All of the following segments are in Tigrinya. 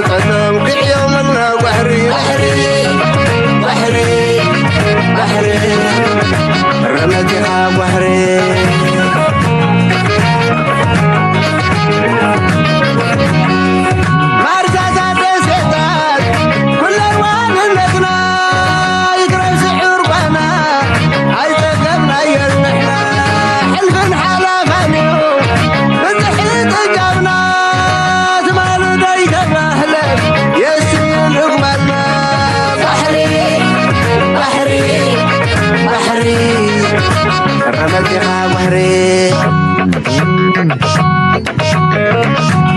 صدم كل يوم لنا بحري بحري بحري بحري رمتها بحري رمتها بحري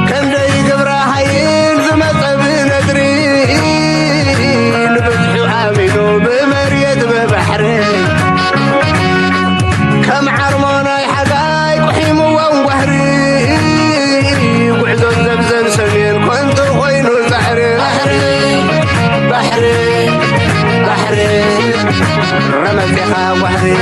كم دي قبرا حيين زمطب ندري نبجحو عاملو بمريد ببحري كم عرمونا يحقاي وحيمو وبحري وعدو زبزن سمين كنتو خوينو البحري بحري بحري بحري رمتها بحري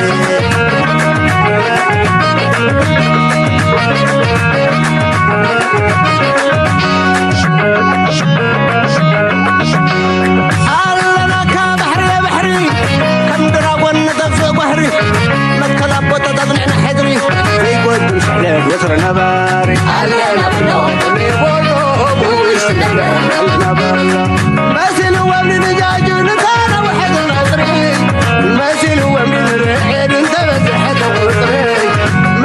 يسرنا باري علينا بنوم يقولوا بوش مثل هو من دجاج نتانا وحد العطري مثل هو من الرحيل انت بزحت العطري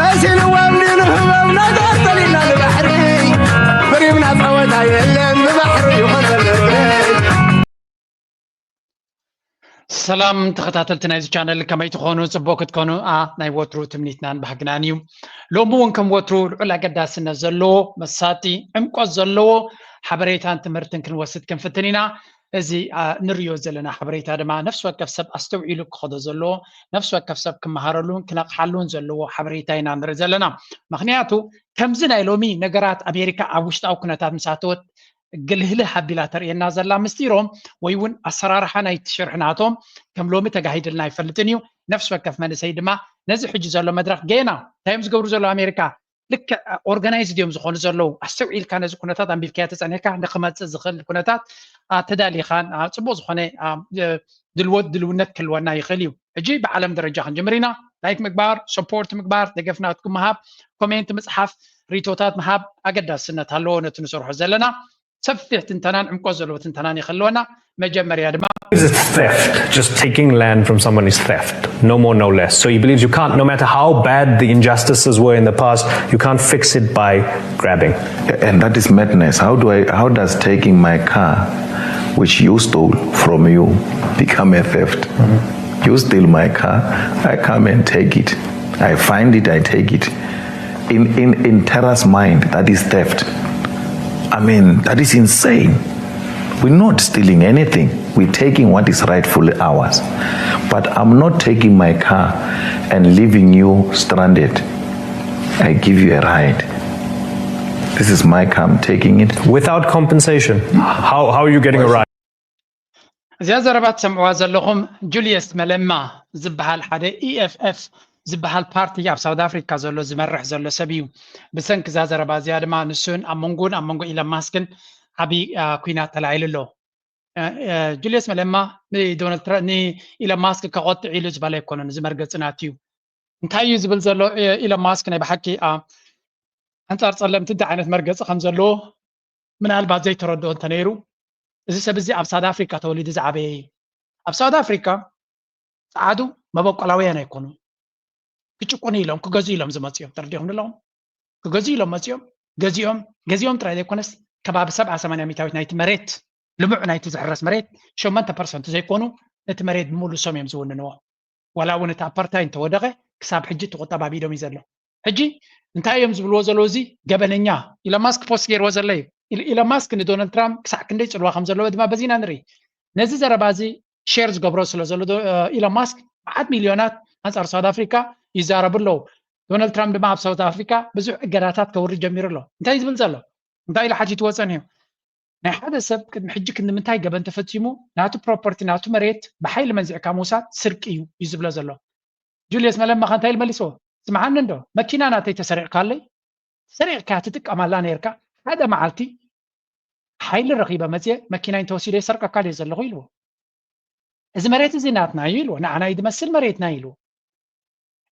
مثل هو من الهوى ونادت لنا البحري بريمنا فوتها يلين ببحري وخذ سلام تخطاتلتنا إذا channel كما يتخونوا صبوك تكونوا ناي وترو تمنيتنان بحقنانيو لو مو كم وترو على قداسنا زلو مساتي امكو زلو حبريتان تمرتن كن وسط كن فتنينا ازي نريو زلنا حبريتا دما نفس وقف سب استوعيلو خذ زلو نفس وقف سب كمهارلون كنقحلون زلو حبريتاينا نرزلنا مخنياتو كم زنا لومي نغرات امريكا اوشتاو كنتات مساتوت قلهله حبيلاتر ينازل مستيروم ويون أسرارحنا يتشرحناتهم كم لومي تجاهيدلنا يفلتنيو نفس وقف من سيدما نزح حجز له مدرك جينا تايمز جورز له أمريكا لك organized يوم زخون زلوا السوي كان زكونتات أم بالكاتس أنا كان نقمت زخل كونتات تدالي خان تبوز خانة دلونت كل ونا يخليو أجيب عالم درجة خان جمرينا لايك مكبار سبورت مكبار دقفناتكم مهاب كومنت مصحف ريتوتات مهاب أقدر سنة هلو نتنصر زلنا سفح تنتنان عمقو زلو تنتنان يخلونا مجمر يا دماغ. It's theft. Just taking land from someone is theft. No more, no less. So he believes you can't, no matter how bad the injustices were in the past, you can't fix it by grabbing. And that is madness. How does taking my car, which you stole from you, become a theft? Mm-hmm. You steal my car, I come and take it. I find it, I take it. In terror's mind, that is theft. I mean, that is insane. We're not stealing anything. We're taking what is rightfully ours. But I'm not taking my car and leaving you stranded. I give you a ride. This is my car, I'm taking it. Without compensation. How are you getting a ride? زيادة ربات سمعوا زلهم جوليوس ملما زبها حدا EFF زبها البارتي ياب ساوث أفريقيا زلو زمرح زلو سبيو بسنك زيادة ربات زيادة ما نسون أمونغو إلى ماسكن أبي كوينات العيل له جوليوس ملما دونالد ترامب إلى ماسك كقط عيلز بالي كونن زمرقت ناتيو انتهي زبل زلو إلى ماسك نبحكي أنت أرسلم تدعي مرقص خمزلو من البعض زي تردو أنت نيرو إذا سبزي أب ساوث أفريقيا توليد زعبي أب ساوث أفريقيا عادو ما بقى قلاوي أنا يكونوا كتشكوني لهم كجزي لهم زماتيهم ترديهم لهم كجزي لهم ماتيهم جزيهم ترى يكونس كباب 7-8 ميتاويت نايت مريت لمع نايت زحرس مريت شو ما أنت برسنت زي يكونوا نت مريت مولو سوم يمزون نوع ولا ونت أبرتاين تودغه كساب حجي تقطع بابيدو ميزلو حجي انت أيام زبل وزلوزي قبلنيا إلى ماسك بوسكير وزلي إلى ماسك إن دونالد ترامب كسع كنديش الواقع مزلو بدما بزين أنري نزل زربازي شيرز قبروس لزلو إلى ماسك عاد مليونات أنصار ساوث أفريقيا يزارب له دونالد ترامب ما بساوث أفريقيا بزو قراتات كوري جمير له انت يزبل زلو انت إلى حاجة توصلني هذا سبب محجك إن منتهي قبل تفتيمو ناتو بروبرتي ناتو مريت بحيل منزع كاموسات سرقيو يزبل زلو جوليوس ملما خان تايل مليسو سمعان ندو مكينا ناتي تسرع قال لي سرع كاتتك أمالان يركا هذا معلتي حيل رقيبة مزية مكينة توصيل يسرق كاد يزلقوا يلو إذا مريت زيناتنا يلو نحنا يدمسل مريتنا يلو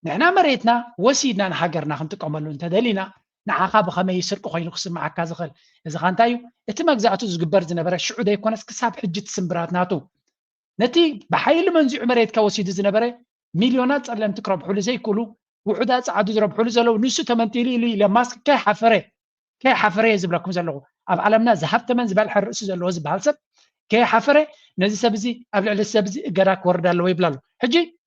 نحنا مريتنا وسيدنا نحجرنا خنتك عملوا انت دلينا نعاقا بخما يسرقوا خيلو قسم معك كذا خل إذا خانتايو اتماك زعتو زجبر زنبرة الشعودة يكون كساب حجة سنبرات ناتو نتي بحيل منزع مريت كوسيد زنبرة مليونات علم تقرب حول زي كله وعدات عدو يضرب حول زلو نسو تمنتيلي لي لماسك كي حفره يزبلكم زلو اب عالمنا ذهب تمن زبال حرس زلو زبال سب كي حفره نزي سبزي قبل على السبزي قراك وردالو يبلالو حجي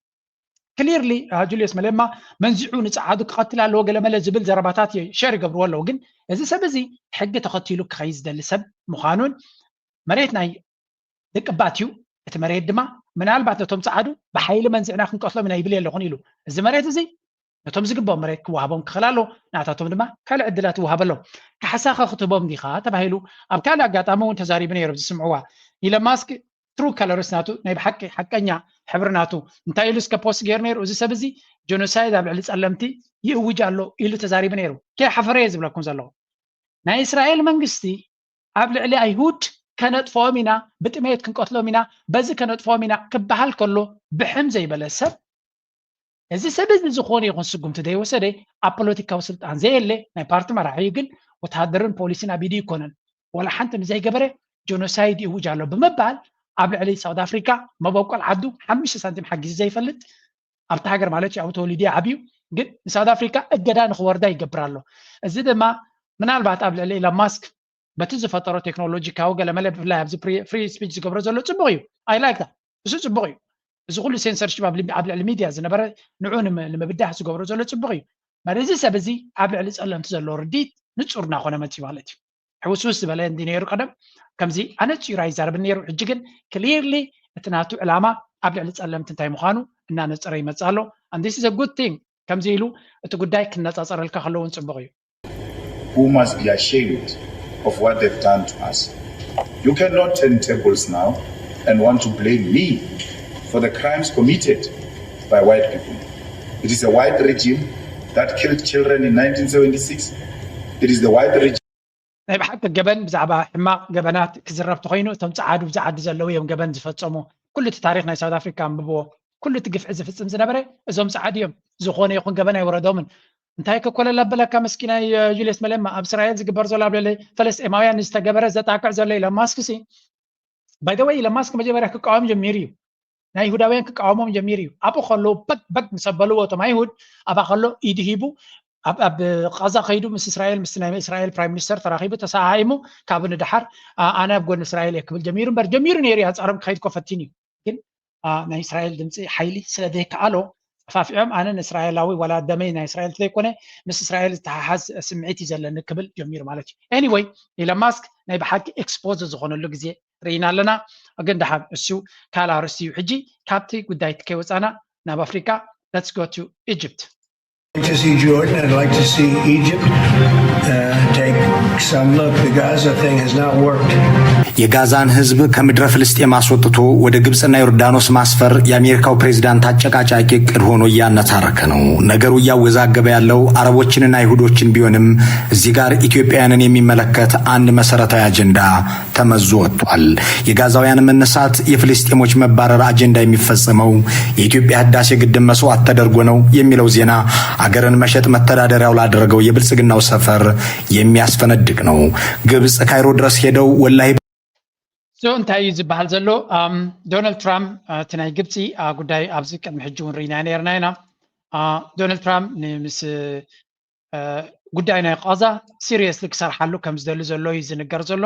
كليرلي جوليوس ملما منزعو نصعدو قتل على وجه لما زبل زرباتات شعر قبروا له وجن اذا سبزي حق تقتلو خيز دل سب مخانون مريتنا دقباتيو اتمريت دما منالبات نتوم صعدو بحيل منزعنا خنقتلو من يبل يلو خنيلو اذا مريت زي نتوم زقبو مريت كوهبهم خلالو نعتاتهم دما كال عدلات وهبلو كحساخه خطبهم ديخا تبهيلو اب كان اغاطامو تزاريبن يرب سمعوا الى ماسك ترو كالورس ناتو ناي بحق حقنيا حبرناتو انتاي لسك بوست غيرنير اوزي سبزي جينوسايد اب علي صلمتي يوجالو الى تزاريبن يرو كي حفريز بلاكم زلو ناي اسرائيل منغستي اب علي ايهود كانت فومينا بتميت كنقتلو مينا بزي كانت فومينا كبحال كله بحم زي بلسب اذا سبز زخوني يكون سقم تدي وسدي ابوليتيكاو سلطان زي اللي ناي بارت مراحي يقل وتهدرن بوليسنا بيدي يكونن ولا حنت زي جبره جينوسايد يوجالو بمبال قبل علي ساوث افريكا ما بوقل عدو 5 سنتيم حق زي فلت ابت هاجر مالتي او توليدي عبيو ግን ساوث افريكا اجدا نخوردا يقبرالو እዚ ድማ ምናልባት قبل علي لا ماسك بتي زفطرو تكنولوجي كاو ገለ መለ ብፍላይ ኣብዚ ፍሪ ስፒች ዝገብሮ ዘሎ ጽቡቕ እዩ አይ ላይክ ዳት እሱ ጽቡቕ እዩ እዚ ኩሉ ሴንሰርሺፕ قبل علي ሚድያ ዝነበረ ንዑን ንምብዳሕ ዝገብሮ ዘሎ ጽቡቕ እዩ ማለት እዚ ሰብ እዚ قبل علي ጸለምቲ ዘሎ ርዲት ንጹርና ኮነ መጽ ማለት እዩ ሕውስውስ ዝበለ እንዲ ነይሩ ቀደም ከምዚ ኣነ ጽራ ይዛረብ ነይሩ ሕጂ ግን ክሊርሊ እትናቱ ዕላማ قبل علي ጸለምቲ እንታይ ምዃኑ እና ነጽረ ይመጻሎ and this is a good thing ከምዚ ኢሉ እቲ ጉዳይ ክነጻጸረልካ ከለውን ጽቡቕ እዩ who must be ashamed of what they've done to us. You cannot turn tables now and want to blame me for the crimes committed by white people. It is a white regime that killed children in 1976. It is the white regime. طيب حتى الجبن بزعبا حماق جبنات كزربت خينو تم تعادوا بزعد زلوا يوم جبن زفتمو كل تاريخنا ساوث افريكا ببو كل تقف عز في زنبره ازهم سعاد يوم زخونه يكون جبن يوردوا من انتهي كل لبلك مسكينه جوليوس ملما اب اسرائيل زقبر زولا بلي فلسطيناويان استجبر زتاقع زولا الى ماسكسي باي ذا واي الى ماسك مجبره كقوم جميريو نا يهوداوين كقومهم جميريو ابو خلو بك مسبلوا وتما يهود ابا خلو يدهيبو اب غزا خيدو مس اسرائيل مسنا اسرائيل برايم مينستر تراخيبو تساهيمو كابن دحر انا بقول اسرائيل يكبل جميرن بر جميرن يري اصرم خيد كفتيني ግን ናይ እስራኤል ድምፂ ሓይሊ ስለ ዘይከኣሎ ፋፊዖም ኣነ ንእስራኤላዊ ወላ ደመይ ናይ እስራኤል ዘይኮነ ምስ እስራኤል ዝተሓሓዝ ስምዒት እዩ ዘለኒ ክብል ጀሚሩ ማለት እዩ ኤኒዌይ ኢለን ማስክ ናይ ብሓቂ ኤክስፖዝ ዝኮነሉ ግዜ ርኢና ኣለና ግን ድሓን እሱ ካልእ ኣርእስቲ እዩ ሕጂ ካብቲ ጉዳይ ከይወፃና ናብ ኣፍሪካ let's go to Egypt. I'd like to see Jordan. I'd like to see Egypt take some look. The Gaza thing has not worked. የጋዛን ህዝብ ከምድረ ፍልስጤም አስወጥቶ ወደ ግብጽና ዮርዳኖስ ማስፈር የአሜሪካው ፕሬዝዳንት አጨቃጫቂ እቅድ ሆኖ እያነታረከ ነው። ነገሩ እያወዛገበ ያለው አረቦችንና አይሁዶችን ቢሆንም እዚህ ጋር ኢትዮጵያውያንን የሚመለከት አንድ መሰረታዊ አጀንዳ ተመዞ ወጥቷል። የጋዛውያን መነሳት፣ የፍልስጤሞች መባረር አጀንዳ የሚፈጸመው የኢትዮጵያ ህዳሴ ግድብ መስዋዕት ተደርጎ ነው የሚለው ዜና አገርን መሸጥ መተዳደሪያው ላደረገው የብልጽግናው ሰፈር የሚያስፈነድቅ ነው። ግብጽ ካይሮ ድረስ ሄደው ወላሂ So እንታይ ዝበሃል ዘሎ ዶናልድ ትራምፕ እቲ ናይ ግብፂ ጉዳይ ኣብዚ ቅድሚ ሕጂ እውን ርኢና ነርና ኢና ዶናልድ ትራምፕ ምስ ጉዳይ ናይ ቀዛ ሲሪየስሊ ክሰርሓሉ ከም ዝደሊ ዘሎ እዩ ዝንገር ዘሎ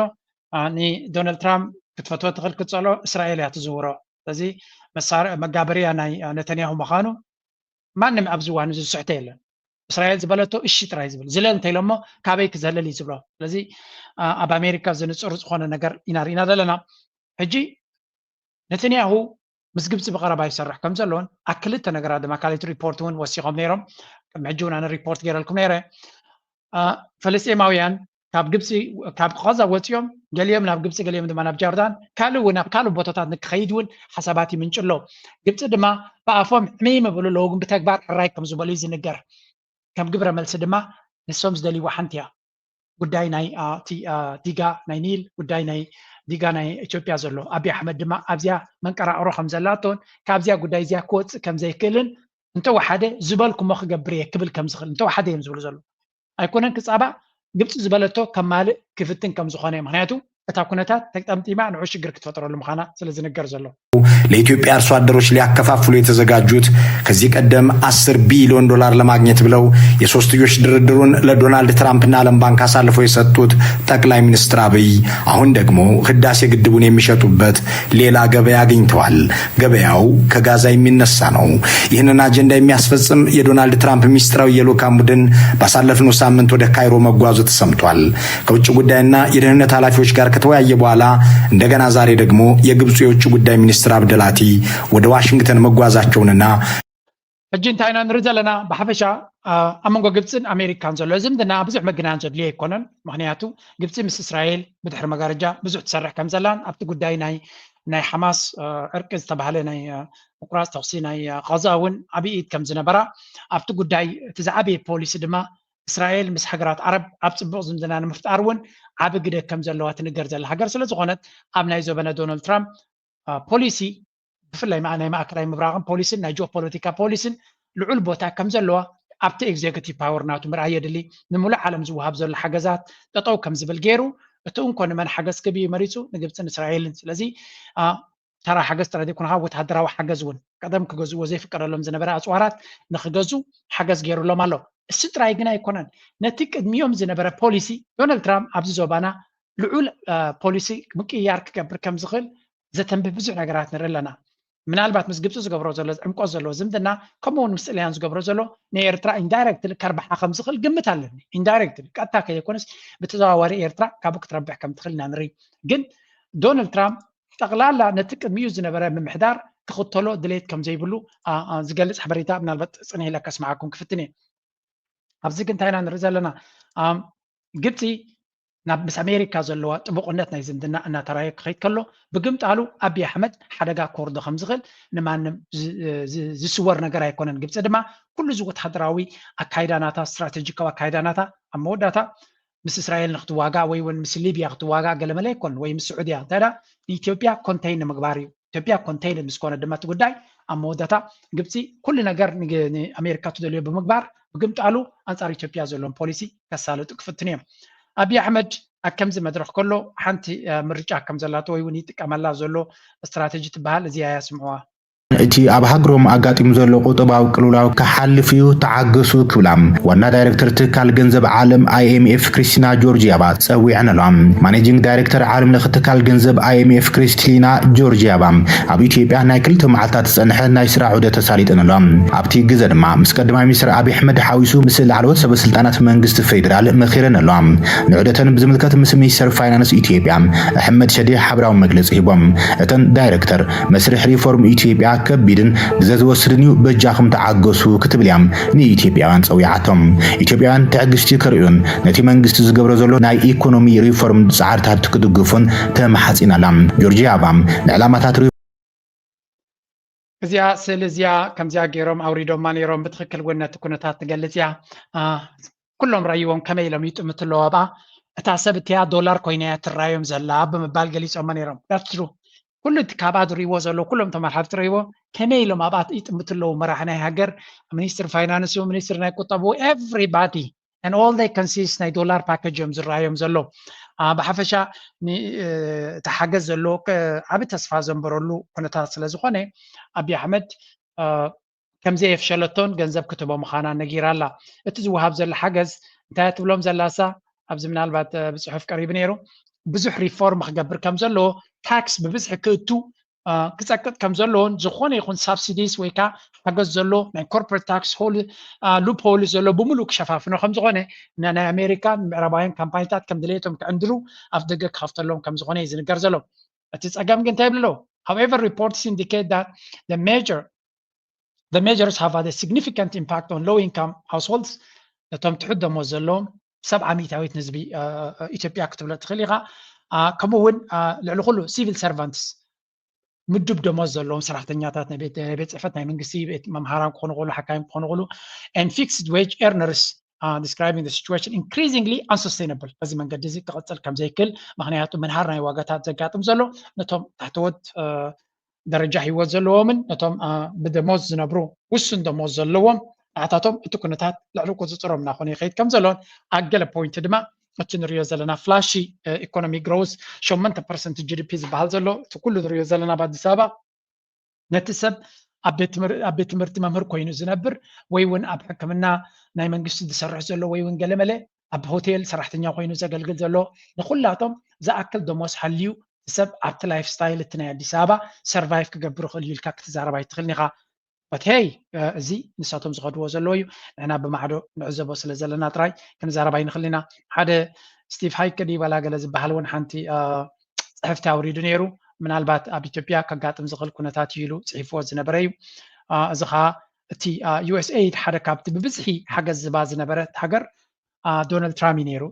ንዶናልድ ትራምፕ ክትፈትዎ ትኽእል ክትፀልኦ እስራኤል እያ ትዝውሮ ስለዚ መጋበርያ ናይ ነተንያሁ ምዃኑ ማንም ኣብዚ እዋን እዚ ዝስሕቶ የለን እስራኤል ዝበለቶ እሺ ጥራይ ዝብል ዝለ እንተኢሎሞ ካበይ ክዘለል እዩ ዝብሎ ስለዚ ኣብ ኣሜሪካ ዝንፅር ዝኾነ ነገር ኢና ርኢና ዘለና ሕጂ ነተንያሁ ምስ ግብፂ ብቐረባ ይሰርሕ ከም ዘለዎን ኣብ ክልተ ነገራት ድማ ካልኦት ሪፖርት እውን ወሲኾም ነይሮም ቅድሚ ሕጂ እውን ኣነ ሪፖርት ገይረልኩም ነይረ ፈለስጤማውያን ካብ ግብፂ ካብ ቀዛ ወፂኦም ገሊኦም ናብ ግብፂ ገሊኦም ድማ ናብ ጆርዳን ካልእ እውን ኣብ ካልእ ቦታታት ንክኸይድ እውን ሓሳባት ይምንጭ ኣሎ ግብፂ ድማ ብኣፎም ሕሚም ብሎ ኣለዎ ግን ብተግባር ሕራይ ከም ዝበሉ እዩ ዝንገር ከም ግብረ መልሲ ድማ ንሶም ዝደልይዎ ሓንቲ እያ ጉዳይ ናይ ዲጋ ናይ ኒል ጉዳይ ናይ ዲጋ ናይ ኢትዮጵያ ዘሎ አብይ አሕመድ ድማ ኣብዚያ መንቀራቅሮ ከም ዘላቶን ካብዚያ ጉዳይ እዚያ ክወፅእ ከም ዘይክእልን እንተወሓደ ዝበልኩሞ ክገብር እየ ክብል ከም ዝኽእል እንተወሓደ እዮም ዝብሉ ዘሎ ኣይኮነን ክፃባእ ግብፂ ዝበለቶ ከማልእ ክፍትን ከም ዝኾነ ምክንያቱ እታ ኩነታት ተጠምጢማ ንዑ ሽግር ክትፈጥረሉ ምዃና ስለ ዝነገር ዘሎ ለኢትዮጵያ አርሶ አደሮች ሊያከፋፍሉ የተዘጋጁት ከዚህ ቀደም 10 ቢሊዮን ዶላር ለማግኘት ብለው የሶስትዮሽ ድርድሩን ለዶናልድ ትራምፕና ዓለም ባንክ አሳልፈው የሰጡት ጠቅላይ ሚኒስትር አብይ አሁን ደግሞ ህዳሴ ግድቡን የሚሸጡበት ሌላ ገበያ አግኝተዋል። ገበያው ከጋዛ የሚነሳ ነው። ይህንን አጀንዳ የሚያስፈጽም የዶናልድ ትራምፕ ሚኒስትራዊ የልዑካን ቡድን ባሳለፍነው ሳምንት ወደ ካይሮ መጓዙ ተሰምቷል። ከውጭ ጉዳይና የደህንነት ኃላፊዎች ጋር ከተወያየ በኋላ እንደገና ዛሬ ደግሞ የግብፁ የውጭ ጉዳይ ሚኒስትር አብደላቲ ወደ ዋሽንግተን መጓዛቸውንና ሕጂ እንታይ ኢና ንርኢ ዘለና ብሓፈሻ ኣብ መንጎ ግብፅን ኣሜሪካን ዘሎ ዝምድና ብዙሕ መገናን ዘድልዮ ኣይኮነን ምክንያቱ ግብፂ ምስ እስራኤል ብድሕሪ መጋረጃ ብዙሕ ትሰርሕ ከም ዘላን ኣብቲ ጉዳይ ናይ ሓማስ ዕርቂ ዝተባሃለ ናይ ምቁራፅ ተኽሲ ናይ ቀዛ እውን ዓብዪ ኢድ ከም ዝነበራ ኣብቲ ጉዳይ እቲ ዝዓበየ ፖሊሲ ድማ እስራኤል ምስ ሃገራት ዓረብ ኣብ ፅቡቅ ዝምድና ንምፍጣር እውን ዓብ ግደ ከም ዘለዋ ትንገር ዘላ ሃገር ስለ ዝኾነት ኣብ ናይ ዘበነ ዶናልድ ትራምፕ ፖሊሲ ብፍላይ ናይ ማእከላዊ ምብራቕን ፖሊስን ናይ ጂኦፖለቲካ ፖሊስን ልዑል ቦታ ከም ዘለዋ ኣብቲ ኤግዜኪቲቭ ፓወር ናቱ ምርኣይ የድሊ ንሙሉእ ዓለም ዝወሃብ ዘሎ ሓገዛት ጠጠው ከም ዝብል ገይሩ እቲ እንኮ ንመን ሓገዝ ክብዩ መሪፁ ንግብፅን እስራኤልን ስለዚ ተራ ሓገዝ ጥራይ ዘይኮነ ወተሃደራዊ ሓገዝ እውን ቀደም ክገዝእዎ ዘይፍቀደሎም ዝነበረ ኣፅዋራት ንክገዙ ሓገዝ ገይሩሎም ኣሎ እሱ ጥራይ ግን ኣይኮነን ነቲ ቅድሚዮም ዝነበረ ፖሊሲ ዶናልድ ትራምፕ ኣብዚ ዞባና ልዑል ፖሊሲ ምቅያር ክገብር ከም ዝኽእል ዘተንብህ ብዙሕ ነገራት ንርኢ ኣለና ምናልባት ምስ ግብፂ ዝገብሮ ዘሎ ዕምቆ ዘለዎ ዝምድና ከምኡውን ምስ ጥልያን ዝገብሮ ዘሎ ንኤርትራ ኢንዳይሬክትሊ ከርብሓ ከም ዝኽእል ግምት ኣለኒ ኢንዳይሬክትሊ ቀጥታ ከይኮነስ ብተዘዋዋሪ ኤርትራ ካብኡ ክትረብሕ ከም ትኽእል ኢና ንርኢ ግን ዶናልድ ትራምፕ ጠቕላላ ነቲ ቅድሚኡ ዝነበረ ምምሕዳር ክኽተሎ ድሌት ከም ዘይብሉ ዝገልፅ ሓበሬታ ምናልባት ፅንሕ ኢለ ከስማዓኩም ክፍትን እየ ኣብዚ ግን እንታይ ኢና ንርኢ ዘለና ግብፂ ምስ ኣሜሪካ ዘለዋ ጥቡቅነት ናይ ዝምድና እናተራየ ክኸይድ ከሎ ብግምጣሉ ኣብይ ኣሕመድ ሓደጋ ክወርዶ ከም ዝኽእል ንማንም ዝስወር ነገር ኣይኮነን ግብፂ ድማ ኩሉ እዚ ወተሃደራዊ ኣካይዳናታ ስትራቴጂካዊ ኣካይዳናታ ኣብ መወዳእታ ምስ እስራኤል ንክትዋጋ ወይ እውን ምስ ሊብያ ክትዋጋ ገለመለ ኣይኮነን ወይ ምስ ስዑድያ እንታይ ዳ ንኢትዮጵያ ኮንቴይን ንምግባር እዩ ኢትዮጵያ ኮንቴይን ምስ ኮነ ድማ እቲ ጉዳይ ኣብ መወዳእታ ግብፂ ኩሉ ነገር ንኣሜሪካ ትደልዮ ብምግባር ብግምጣሉ ኣንጻር ኢትዮጵያ ዘለዎም ፖሊሲ ከሳልጡ ክፍትን እዮም ኣብይ ኣሕመድ ኣብ ከምዚ መድረክ ከሎ ሓንቲ ምርጫ ከም ዘላቶ ወይ እውን ይጥቀመላ ዘሎ ስትራቴጂ ትበሃል እዚያ ያስምዕዋ እቲ ኣብ ሃገሮም ኣጋጢሙ ዘሎ ቁጠባዊ ቅልውላው ክሓልፍ እዩ ተዓገሱ ክብላ ዋና ዳይሬክተር ትካል ገንዘብ ዓለም IMF ክሪስቲና ጆርጂያባ ፀዊዐን ኣለዋ ማኔጂንግ ዳይሬክተር ዓለም ለኸ ትካል ገንዘብ IMF ክሪስቲና ጆርጂያባ ኣብ ኢትዮጵያ ናይ ክልተ መዓልታት ዝፀንሐ ናይ ስራሕ ዑደት ተሳሊጠን ኣለዋ ኣብቲ ግዜ ድማ ምስ ቀዳማይ ሚኒስትር ኣብይ ኣሕመድ ሓዊሱ ምስ ላዕለዎት ሰበስልጣናት መንግስቲ ፌደራል መኺረን ኣለዋ ንዑደተን ብዝምልከት ምስ ሚኒስትር ፋይናንስ ኢትዮጵያ ኣሕመድ ሸዴ ሓበራዊ መግለፂ ሂቦም እተን ዳይሬክተር መስርሕ ሪፎርም ኢትዮጵያ ከቢድን ግዜ ዝወስድን እዩ በጃኹም ተዓገሱ ክትብል እያ ንኢትዮጵያውያን ፀዊዓቶም ኢትዮጵያውያን ትዕግስቲ ክርእዩን ነቲ መንግስቲ ዝገብሮ ዘሎ ናይ ኢኮኖሚ ሪፎርም ፃዕርታት ክድግፉን ተማሓፂና ኣላ ጆርጂያባ ንዕላማታት እዚኣ ስእሊ እዚኣ ከምዚኣ ገይሮም ኣውሪዶማ ነይሮም ብትክክል እውን ነቲ ኩነታት ትገልፅ እያ ኩሎም ረእይዎም ከመይ ኢሎም ይጥምት ኣለዎ ኣብኣ እታ ሰብ እትያ ዶላር ኮይና እያ ትራዮም ዘላ ብምባል ገሊፆማ ነይሮም ዳትስ ትሩ ኩሉ እቲ ካብኣ ዝርእይዎ ዘሎ ኩሎም ተመራሕቲ ትርእይዎ ከመይ ኢሎም ኣብኣ ይጥምት ኣለዉ መራሒ ናይ ሃገር ሚኒስትር ፋይናንስ ሚኒስትር ናይ ቁጠባ ኤቭሪባዲ and all they consist ናይ ዶላር ፓኬጅ እዮም ዝረኣዮም ዘሎ ብሓፈሻ ተሓገዝ ዘሎ ዓብ ተስፋ ዘንበረሉ ኩነታት ስለ ዝኾነ ኣብይ ኣሕመድ ከምዘይ የፍሸለቶን ገንዘብ ክትቦ ምዃና ነጊራ ኣላ እቲ ዝወሃብ ዘሎ ሓገዝ እንታይ ትብሎም ዘላሳ ኣብዚ ምናልባት ብፅሑፍ ቀሪቡ ነይሩ ብዙሕ ሪፎርም ክገብር ከም ዘለዎ ታክስ ብብዝሒ ክእቱ ክፀቅጥ ከም ዘለዎን ዝኾነ ይኹን ሳብሲዲስ ወይ ከዓ ሓገዝ ዘሎ ናይ ኮርፖሬት ታክስ ሆል ሉፕ ሆል ዘሎ ብምሉእ ክሸፋፍኖ ከም ዝኾነ ናይ ኣሜሪካን ምዕራባውያን ካምፓኒታት ከም ድሌቶም ክዕንድሉ ኣፍ ደገ ክኸፍተሎም ከም ዝኾነ እዩ ዝንገር ዘሎ እቲ ፀገም ግን እንታይ ይብሎ however reports indicate that the measures have had a significant impact on low income households እቶም ትሑት ደሞዝ ዘለዎም 70% ንዝቢ ኢትዮጵያ ክትብሎ ትኽእል ኢኻ ከምኡ እውን ልዕሊ ኩሉ ሲቪል ሰርቫንትስ ምድብ ደሞዝ ዘለዎም ሰራሕተኛታት ናይ ቤት ፅሕፈት ናይ መንግስቲ ቤት መምሃራን ክኾኑ ይኽእሉ ሓካይም ክኾኑ ይኽእሉ and fixed wage earners describing the situation increasingly unsustainable በዚህ መንገድ እዚ ክቕፅል ከም ዘይክል ምክንያቱ ምንሃር ናይ ዋጋታት ዘጋጥም ዘሎ ነቶም ታሕተወት ደረጃ ሂወት ዘለዎምን ነቶም ብደሞዝ ዝነብሩ ውሱን ደሞዝ ዘለዎም ንዓታቶም እቲ ኩነታት ልዕሊ ቁፅፅሮም እናኾነ ይኸይድ ከም ዘሎን ኣብ ገለ ፖይንት ድማ እቲ ንሪኦ ዘለና ፍላሺ ኢኮኖሚ ግሮውስ 8% ጂዲፒ ዝበሃል ዘሎ እቲ ኩሉ ንሪኦ ዘለና በአዲስ አበባ ነቲ ሰብ ኣብ ቤት ትምህርቲ መምህር ኮይኑ ዝነብር ወይ እውን ኣብ ሕክምና ናይ መንግስቲ ዝሰርሕ ዘሎ ወይ እውን ገለመለ ኣብ ሆቴል ሰራሕተኛ ኮይኑ ዘገልግል ዘሎ ንኩላቶም ዝኣክል ደሞዝ ሓልዩ ሰብ ኣብቲ ላይፍ ስታይል እቲ ናይ ኣዲስ አበባ ሰርቫይቭ ክገብር ክእል ኢልካ ክትዛረባ ይትኽእልኒ ኢኻ but hey እዚ ንሳቶም ዝኸድዎ ዘለዎ እዩ ንሕና ብማዕዶ ንዕዘቦ ስለ ዘለና ጥራይ ክንዛረባ ይንኽእል ኢና ሓደ ስቲቭ ሃይከዲ ባላገለ ዝበሃል እውን ሓንቲ ፅሕፍቲ ኣውሪዱ ነይሩ ምናልባት ኣብ ኢትዮጵያ ከጋጥም ዝኽእል ኩነታት ኢሉ ፅሒፍዎ ዝነበረ እዩ እዚ ከዓ እቲ USAID ሓደ ካብቲ ብብዝሒ ሓገዝ ዝባ ዝነበረት ሃገር ዶናልድ ትራምፕ ነይሩ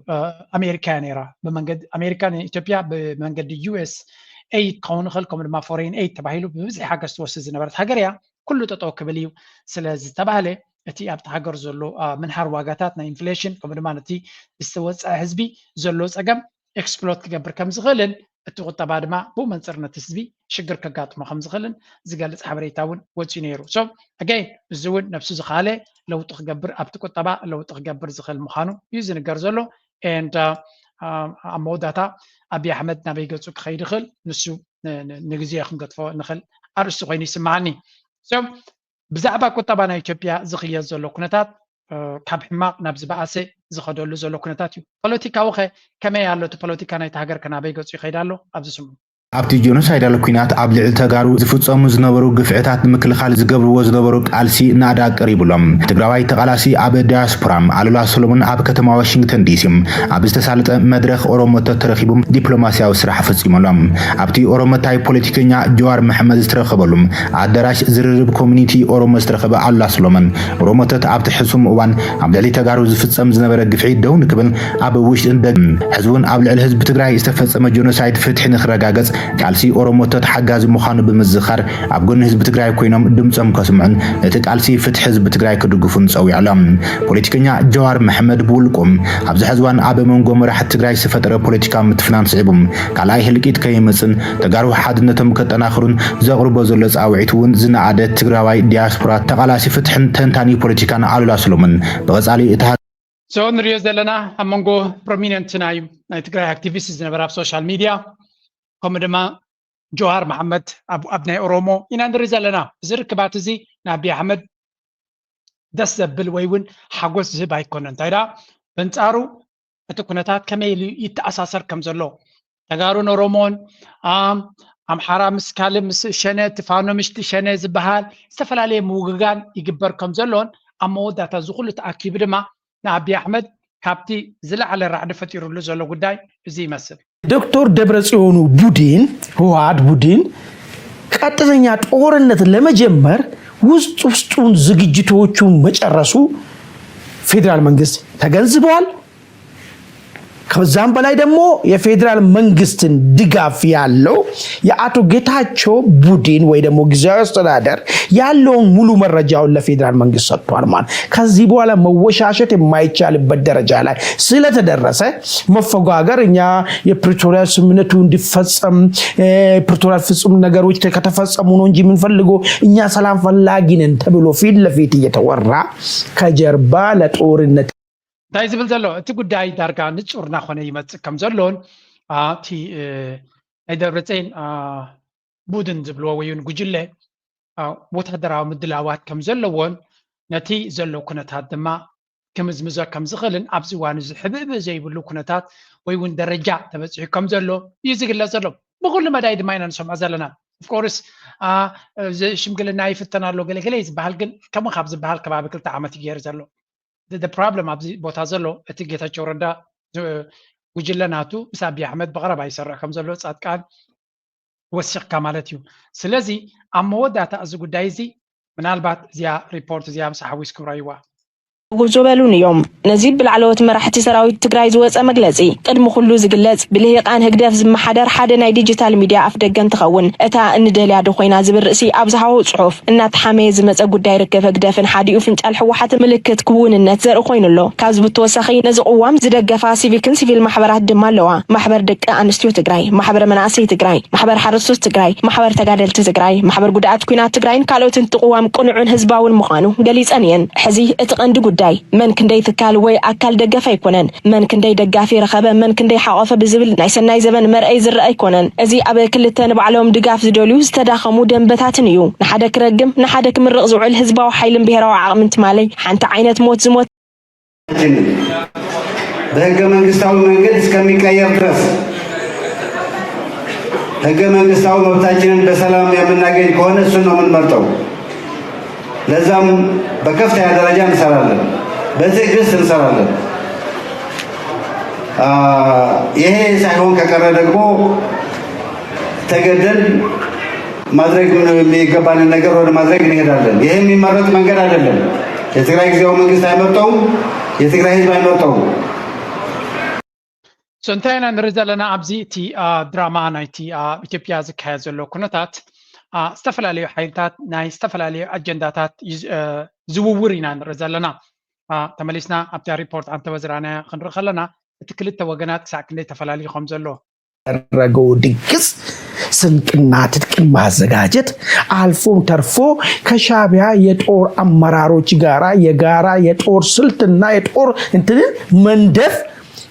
ኣሜሪካ ነይራ ብመንገዲ ኣሜሪካ ኢትዮጵያ ብመንገዲ USAID ክኸውን ይኽእል ከምኡ ድማ ፎሬን ኤድ ተባሂሉ ብብዝሒ ሓገዝ ትወስድ ዝነበረት ሃገር እያ ኩሉ ጠጠው ክብል እዩ ስለዚ ተባሃለ እቲ ኣብቲ ሃገር ዘሎ ምንሃር ዋጋታት ናይ ኢንፍሌሽን ከምኡ ድማ ነቲ ዝተወፅአ ህዝቢ ዘሎ ፀገም ኤክስፕሎት ክገብር ከም ዝኽእልን እቲ ቁጠባ ድማ ብኡ መንፅር ነቲ ህዝቢ ሽግር ከጋጥሞ ከም ዝኽእልን ዝገልፅ ሓበሬታ እውን ወፂኡ ነይሩ ሶ ኣገይን እዚ እውን ነብሱ ዝኻለ ለውጢ ክገብር ኣብቲ ቁጠባ ለውጢ ክገብር ዝኽእል ምዃኑ እዩ ዝንገር ዘሎ ኤንድ ኣብ መወዳእታ ኣብይ ኣሕመድ ናበይ ገፁ ክኸይድ ይኽእል ንሱ ንግዜ ክንገጥፎ ንኽእል ኣርእስቲ ኮይኑ ይስማዓኒ ሶ ብዛዕባ ቁጠባ ናይ ኢትዮጵያ ዝኽየድ ዘሎ ኩነታት ካብ ሕማቕ ናብ ዝበኣሰ ዝኸደሉ ዘሎ ኩነታት እዩ ፖለቲካዊ ኸ ከመይ ኣሎ እቲ ፖለቲካ ናይቲ ሃገር ከናበይ ገፁ ይኸይድ ኣሎ ኣብዚ ስምዑ ኣብቲ ጆኖሳይዳል ኩናት ኣብ ልዕሊ ተጋሩ ዝፍፀሙ ዝነበሩ ግፍዕታት ንምክልኻል ዝገብርዎ ዝነበሩ ቃልሲ ናዳ ቀሪብሎም ትግራዋይ ተቃላሲ ኣብ ዳያስፖራ ኣሉላ ሰሎሞን ኣብ ከተማ ዋሽንግተን ዲሲ ኣብ ዝተሳለጠ መድረኽ ኦሮሞታት ተረኺቦም ዲፕሎማስያዊ ስራሕ ፈፂሞሎም ኣብቲ ኦሮሞታይ ፖለቲከኛ ጀዋር መሐመድ ዝተረኸበሉ ኣዳራሽ ዝርርብ ኮሚኒቲ ኦሮሞ ዝተረኸበ ኣሉላ ሰሎሞን ኦሮሞታት ኣብቲ ሕሱም እዋን ኣብ ልዕሊ ተጋሩ ዝፍፀም ዝነበረ ግፍዒት ደው ንክብል ኣብ ውሽጥን ደገን ህዝቡን ኣብ ልዕሊ ህዝቢ ትግራይ ዝተፈፀመ ጆኖሳይድ ፍትሒ ንኽረጋገፅ ቃልሲ ኦሮሞታት ሓጋዚ ምዃኑ ብምዝኻር ኣብ ጎኒ ህዝቢ ትግራይ ኮይኖም ድምፆም ከስምዑን እቲ ቃልሲ ፍትሒ ህዝቢ ትግራይ ክድግፉን ፀዊዖሎም ፖለቲከኛ ጀዋር መሐመድ ብውልቆም ኣብዚ ሕዚ እዋን ኣብ መንጎ መራሕቲ ትግራይ ዝፈጠረ ፖለቲካዊ ምትፍናን ስዒቦም ካልኣይ ህልቂት ከይመፅን ተጋሩ ሓድነቶም ከጠናኽሩን ዘቕርቦ ዘሎ ፃውዒት እውን ዝነኣደ ትግራዋይ ዲያስፖራ ተቃላሲ ፍትሕን ተንታኒ ፖለቲካን ኣሉላ ሰሎሞን ብቐፃሊ እቲ ሶ ንሪኦ ዘለና ኣብ መንጎ ፕሮሚነንት ናይ ትግራይ ኣክቲቪስት ዝነበረ ኣብ ሶሻል ሚድያ ከምኡ ድማ ጀዋር መሐመድ ኣብ ናይ ኦሮሞ ኢና ንርኢ ዘለና እዚ ርክባት እዚ ንኣብይ ኣሕመድ ደስ ዘብል ወይ እውን ሓጎስ ዝህብ ኣይኮነን እንታይ ዳ በንፃሩ እቲ ኩነታት ከመይ ይተኣሳሰር ከም ዘሎ ተጋሩን ኦሮሞን ኣምሓራ ምስ ካልእ ምስ ሸነ ትፋኖ ምሽቲ ሸነ ዝበሃል ዝተፈላለየ ምውግጋን ይግበር ከም ዘሎን ኣብ መወዳእታ እዚ ኩሉ ተኣኪቡ ድማ ንኣብይ ኣሕመድ ካብቲ ዝለዓለ ራዕዲ ፈጢሩሉ ዘሎ ጉዳይ እዚ ይመስል ዶክተር ደብረጽዮን ቡድን ህወሓት ቡድን ቀጥተኛ ጦርነት ለመጀመር ውስጡን ዝግጅቶቹን መጨረሱ ፌደራል መንግስት ተገንዝበዋል ከዛም በላይ ደግሞ የፌደራል መንግስትን ድጋፍ ያለው የአቶ ጌታቸው ቡድን ወይ ደግሞ ጊዜያዊ አስተዳደር ያለውን ሙሉ መረጃውን ለፌደራል መንግስት ሰጥቷል ማለት ከዚህ በኋላ መወሻሸት የማይቻልበት ደረጃ ላይ ስለተደረሰ መፈጋገር እኛ የፕሪቶሪያ ስምምነቱ እንዲፈጸም ፕሪቶሪያ ፍጹም ነገሮች ከተፈጸሙ ነው እንጂ ምን ፈልጎ እኛ ሰላም ፈላጊ ነን ተብሎ ፊት ለፊት እየተወራ ከጀርባ ለጦርነት እንታይ ዝብል ዘሎ እቲ ጉዳይ ዳርጋ ንጹር እናኾነ ይመፅእ ከም ዘሎን እቲ ናይ ደብረፅዮን ቡድን ዝብልዎ ወይ እውን ጉጅለ ወታደራዊ ምድላዋት ከም ዘለዎን ነቲ ዘሎ ኩነታት ድማ ክምዝምዞ ከም ዝኽእልን ኣብዚ እዋን እዚ ሕብብ ዘይብሉ ኩነታት ወይ እውን ደረጃ ተበፂሑ ከም ዘሎ እዩ ዝግለፅ ዘሎ ብኩሉ መዳይ ድማ ኢና ንሰምዖ ዘለና ኦፍኮርስ ሽምግልና ይፍተን ኣሎ ገለገለ ዝበሃል ግን ከምኡ ካብ ዝበሃል ከባቢ 2 ዓመት ይገይር ዘሎ the problem ኣብዚ ቦታ ዘሎ እቲ ጌታቸው ረዳ ጉጅለናቱ ምስ ኣብይ ኣሕመድ ብቐረባ ይሰርሕ ከም ዘሎ ጻድቃን ወሲኽካ ማለት እዩ ስለዚ ኣብ መወዳእታ እዚ ጉዳይ እዚ ምናልባት እዚኣ ሪፖርት እዚኣ ምስ ሓዊስ ክብራይዋ ጉዞበሉን እዮም ነዚ ብልዓለዎት መራሕቲ ሰራዊት ትግራይ ዝወፀ መግለጺ ቅድሚ ኩሉ ዝግለጽ ብልሂቃን ህግደፍ ዝመሓደር ሓደ ናይ ዲጂታል ሚድያ ኣፍደገ እንትኸውን እታ እንደልያ ኮይና ዝብል ርእሲ ኣብዝሃው ጽሑፍ እናተሓመየ ዝመፀ ጉዳይ ርክብ ህግደፍን ሓዲኡ ፍንጫል ሕወሓት ምልክት ክውንነት ዘርኢ ኮይኑሎ ካብዚ ብተወሳኺ ነዚ ቅዋም ዝደገፋ ሲቪክን ሲቪል ማሕበራት ድማ ኣለዋ ማሕበር ደቂ ኣንስትዮ ትግራይ ማሕበር መናእሰይ ትግራይ ማሕበር ሓረስቶት ትግራይ ማሕበር ተጋደልቲ ትግራይ ማሕበር ጉዳኣት ኩናት ትግራይን ካልኦትን ጥቅዋም ቁንዑን ህዝባውን ምዃኑ ገሊፀን እየን ሕዚ እቲ ቀንዲ ጉዳይ من كندي تكال وي أكل دقة يكونن من كندي دقافي رخبة من كندي حقافة بزبل نايسناي زبن مرأي زرق يكونن أزي أبي كل التانب عليهم دقاف زدوليوز تداخمو دم بتاتنيو نحدك رقم نحدك من رقزو على الهزبة وحيلم بهرا وعقم انت مالي حانت عينة موت زموت بهجة من قصاو من قدس كمي كاير درس هجة من قصاو مبتاجين بسلام يا من ناقين كون السنة من مرتو لازم بكفت هذا درجة نسرالن بزي قص نسرالن ይሄ ሳይሆን ከቀረ ደግሞ ተገደል ማድረግ የሚገባንን ነገር ወደ ማድረግ እንሄዳለን። ይሄ የሚመረጥ መንገድ አይደለም። የትግራይ ጊዜያዊ መንግስት አይመርጠውም። የትግራይ ህዝብ አይመርጠውም። سنتين نرزلنا أبزي تي دراما نايتي إثيوبيا زكاية زلو كنتات استفل عليه حيلتات ناي استفل عليه أجنداتات زوورينا نرزلنا تمليسنا أبتيا ريبورت عن توزرانا خلنا تكلت وجنات ساكنة تفلالي خمزلو ረገው ድግስ ስንቅና ትጥቅም ማዘጋጀት አልፎም ተርፎ ከሻቢያ የጦር አመራሮች ጋራ የጋራ የጦር ስልትና የጦር እንትን መንደፍ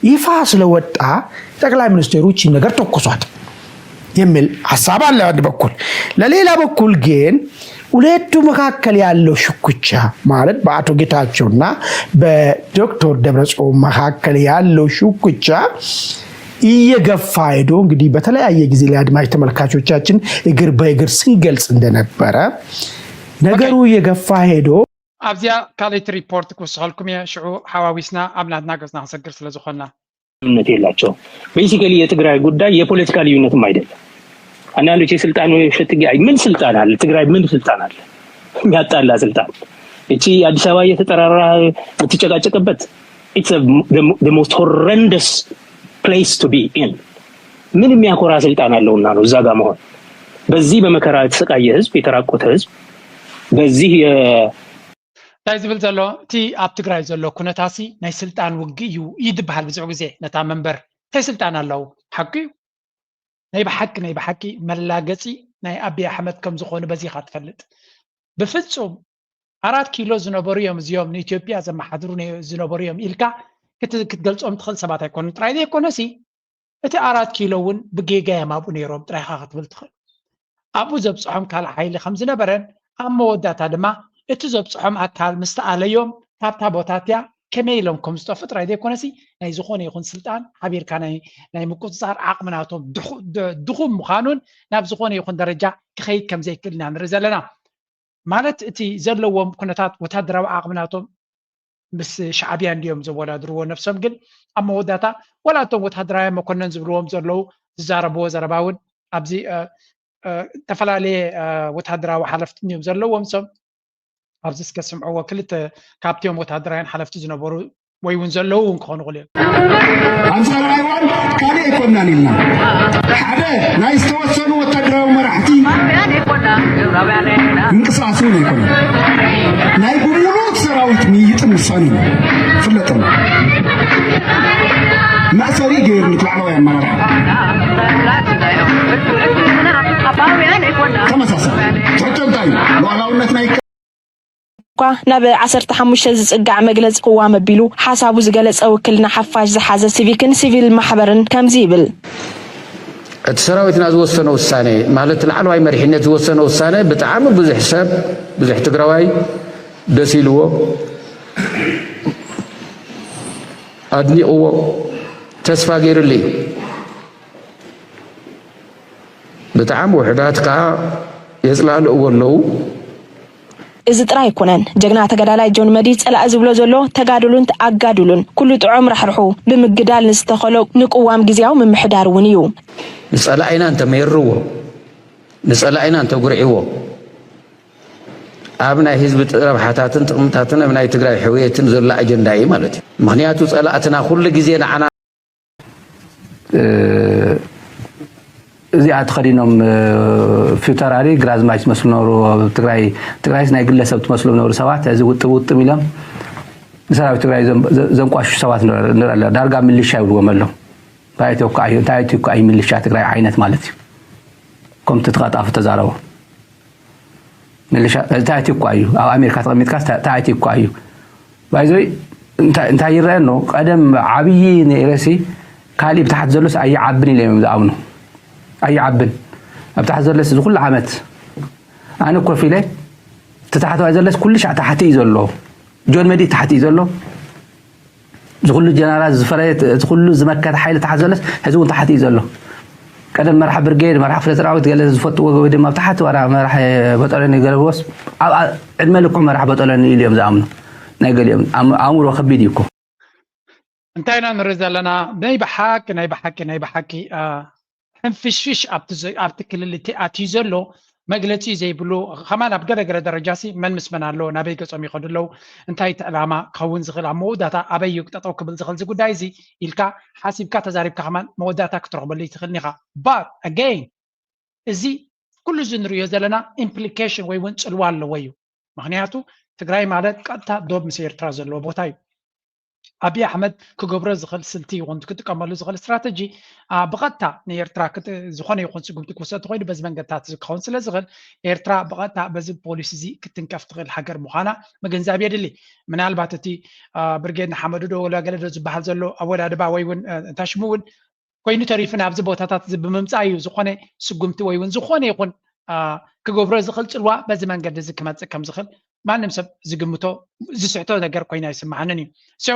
ይፋ ስለወጣ ጠቅላይ ሚኒስትሩ እቺ ነገር ተቆሷት የሚል ሐሳብ አለ አንድ በኩል ለሌላ በኩል ግን ሁለቱ መካከል ያለው ሽኩቻ ማለት በአቶ ጌታቸውና በዶክተር ደብረጽዮን መካከል ያለው ሽኩቻ እየገፋ ሄዶ እንግዲህ በተለያየ ጊዜ ለአድማጭ ተመልካቾቻችን እግር በእግር ስንገልጽ እንደነበረ ነገሩ እየገፋ ሄዶ አብዚያ ካሌት ሪፖርት ኩስልኩም የሽዑ ሐዋዊስና አብናትና ገዝና ሰግር ስለዝኾና እምነት የላቸው ቤሲካሊ የትግራይ ጉዳይ የፖለቲካ ልዩነትም አይደለም አንዳንዶች የስልጣን ሸትጋይ ምን ስልጣን አለ ትግራይ ምን ስልጣን አለ የሚያጣላ ስልጣን እቺ አዲስ አበባ የተጠራራ የምትጨቃጨቅበት it's the most horrendous place to be in ምን የሚያኮራ ስልጣን አለውና ነው እዛ ጋር መሆን በዚህ በመከራ ተሰቃየ ህዝብ የተራቆተ ህዝብ በዚህ ታይዝብል ዘሎ ቲ ኣብ ትግራይ ዘሎ ኩነታሲ ናይ ስልጣን ውግዩ ይድበሃል ብዙ ግዜ ነታ መንበር ታይ ስልጣን አለው ሐቂ ናይ በሐቂ መላገጺ ናይ አብይ አሕመድ ከም ዝኾነ በዚህ ካትፈልጥ በፍጹም 4 ኪሎ ዝነበሩ እዮም እዚኦም ንኢትዮጵያ ዘመሓድሩ ዝነበሩ እዮም ኢልካ ክትገልጾም ትኽእል ሰባት ኣይኮኑን ጥራይ ዘይኮነሲ እቲ 4 ኪሎውን ብጌጋ የማቡ ነይሮም ጥራይካ ክትብል ትኽእል ኣብኡ ዘብፅሖም ካል ሓይሊ ከም ዝነበረን ኣብ መወዳእታ ድማ እቲ ዘብፅሖም ኣካል ምስተኣለዮም ካብታ ቦታትያ ከመይ ኢሎም ከም ዝጠፍኡ ጥራይ ዘይኮነሲ ናይ ዝኾነ ይኹን ስልጣን ሓቢርካ ናይ ምቁፅፃር ዓቕምናቶም ድኹም ምዃኑን ናብ ዝኾነ ይኹን ደረጃ ክኸይድ ከም ዘይክእል ኢና ንርኢ ዘለና ማለት እቲ ዘለዎም ኩነታት ወታደራዊ ዓቕምናቶም بس شعبيان اليوم زولا درو نفسهم قل اما وداتا ولا تو وتحدراي مكنن زبلوهم زلو زاربو زرباون ابزي تفلالي وتحدراو حلفتنيهم زلوهم سم ابزي سكسمعوا كلت كابتيوم وتحدراين حلفت زنبرو ويون زلوهم كونوا غلي انصار ايوان كان يكوننا لنا حدا نايس توسنوا وتحدراو مرحتي انقصاصون يكون ناي بملوك سراوت ميت مصاني فلتنا ما سري غير نطلعوا يا مرحبا كما ساسا تطلعي وعلاونتنا ናብ 15 ዝጽጋዕ መግለጽ ቅዋም ኣቢሉ ሓሳቡ ዝገለጸ ወክልና ሓፋሽ ዝሓዘ ሲቪክን ሲቪል ማሕበርን ከምዚ ይብል እቲ ሰራዊትና ዝወሰነ ውሳኔ ማለት ለዓለዋይ መሪሕነት ዝወሰነ ውሳኔ ብጣዕሚ ብዙሕ ሰብ ብዙሕ ትግራዋይ ደስ ኢልዎ ኣድኒቕዎ ተስፋ ገይሩልኝ ብጣዕሚ ውሕዳት ከዓ የጽላልእዎ ኣለዉ እዚ ጥራይ ይኮነን ጀግና ተጋዳላይ ጆን መዲድ ጸላእ ዝብሎ ዘሎ ተጋድሉን ተኣጋድሉን ኩሉ ጥዑም ረሕርሑ ብምግዳል ንስተኸሎ ንቅዋም ግዝያዊ ምምሕዳር እውን እዩ ንጸላእና እንተ መይርዎ ንጸላእና እንተ ጉርዒዎ أبناء حزب ربحاتن تقمتاتن أبناء تግራይ حويتن زلا أجنداي ማለት ምክንያቱ ጸላእትና ኩሉ ግዜ ንዓና እዚኣ ተኸዲኖም ፊውተራሪ ግራዝማች መስሉ ነበሩ ትግራይስ ናይ ግለሰብ ትመስሉ ነበሩ ሰባት እዚ ውጥም ኢሎም ሰራዊት ትግራይ ዘንቋሹ ሰባት ንረላ ዳርጋ ሚሊሻ ይብልዎም ኣሎ ታይቶ አይ ሚሊሻ ትግራይ ዓይነት ማለት እዩ ከምቲ ተቃጣፉ ተዛረቡ ሚሊሻ ታይቶ እዩ ኣብ ኣሜሪካ ተቐሚጥካ ታይቶ እዩ ባይዞይ እንታይ ይረአኖ ቀደም ዓብይ ነይረሲ ካሊብ ታሕት ዘሎስ ኣይ ዓብን ኢሎም ዝኣምኑ أي عبن أبتحت زلس كل عمت أنا كوفيلة تتحت زلس كل شيء تحتي يزلو جون مدي تحتي يزلو كل الجنرال زفريت كل زمكة حيلة تحت زلس هزون تحتي يزلو كذا مرحب برجير مرحب فتراوت قال زفت وودي ما تحت ورا مرح بطلني قال بس الملك مرحب بطلني اليوم زعمنا نقول اليوم أمر وخبيديكو انتهينا نرجع لنا ناي بحكي حنفشفش أبتكل اللي تأتي زلو مجلتي زي بلو خمان أبقى درجاسي من مسمنا له نبي قصمي خد له انتهيت العما كون زغل موداتا أبي يقطعوا قبل زغل زقو دايزي إلكا حاسب كتزارب كمان موداتا كترغب اللي تخلنيها but again زي كل جنري يزلنا implication ويونش الوال ويو معناته تقراي مالك قطع دوب مسير ترازل له بوتاي أبي أحمد كجبر زغل سلتي وانت كنت كمال زغل استراتيجي بغتا نيرترا كت زخانة يخون سقوم تكوسات غير بس من قطعت كونسل زغل إيرترا بغتا بس بوليس زي كتنكفت غير حجر مخانا مجنزابي دلي من الباتتي برجيد محمد دو ولا قال رز بحال زلو أول هذا باويون تشمون كوينو تعرفنا أبز بوتاتات زب ممتعي زخانة سقوم تويون زخانة يكون كجبر زغل تلوا بس من قد زك ما كم زغل ما نمسب زقمتو زسعتو نجار كوينا يسمعنني so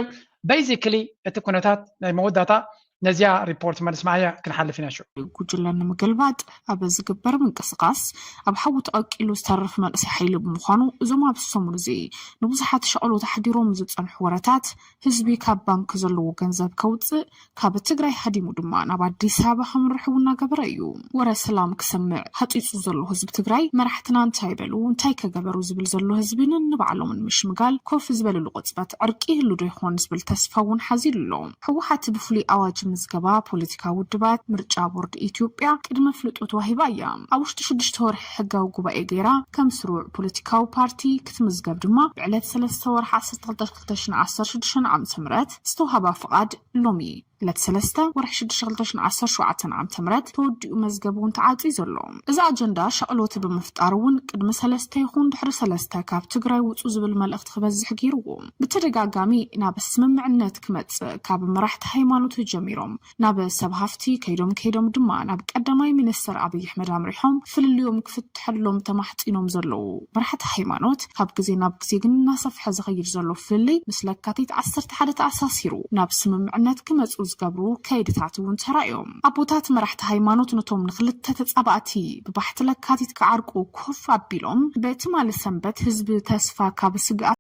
basically التكونات موداتا نزيا ريبورت ما نسمعها كنحل فينا شو كوجلنا مقلبات أبز جبر من قصقاص أبحوت أكيلو استعرف من أسحيل بمخانو زما بسمر زي نبزحات شغلو تحديرهم زت عن حوارات حزبي كبانك زلو جنزب كوتس كابتجري حدي مدمع نبعد ديسابة حمرحونا جبريو ورا سلام كسمع حتيجو زلو حزب تجري ما راح تنان تايبلو تايك جبرو زبل زلو حزبنا نبعلو من مش مقال كوف زبل اللغة عرقيه اللي ريحون زبل تسفون حزيل لهم هو حتى بفلي أواج مزقبا بوليتيكا ودبات مرجع بورد إثيوبيا قدم فلوت وهبا أيام أوشت شدش تور حقا وقبا إيجيرا كم سروع بوليتيكا وبارتي كتمزقب دما بعلات 3 حاسة 13 شدشن عام تمرات استوهبا فقاد لومي لات 3 ورح شدش 13 شوعة عام تمرات تودي مزقبون تعاطي زلهم إذا أجندا شقلوت بمفتارون قدم 3 يخون دحر 3 كاب تقراي وتوزب الملأخت خبز حقيروهم بترقاقامي نابس ممعنات كمت كاب مراحت هيمانوت جميرهم ناب سبهافتي كيدوم دما ناب قدماي منستر أبي أحمد عمريحوم في اليوم كفتح لهم تمحطينهم زلو مرحت هيمانوت كاب غزي ناب غزي كن نصفح زغير زلو فلي مثل كاتيت 11 تأساسيرو ناب سممعنات كمت زقبرو كيدتاتون ترايوم أبوتات مرحت هيمانوت نتوم نخلت تتصاباتي ببحث لكاتيت كعرقو كوف أبيلهم بيتمال السنبت هزب تسفا كابسقات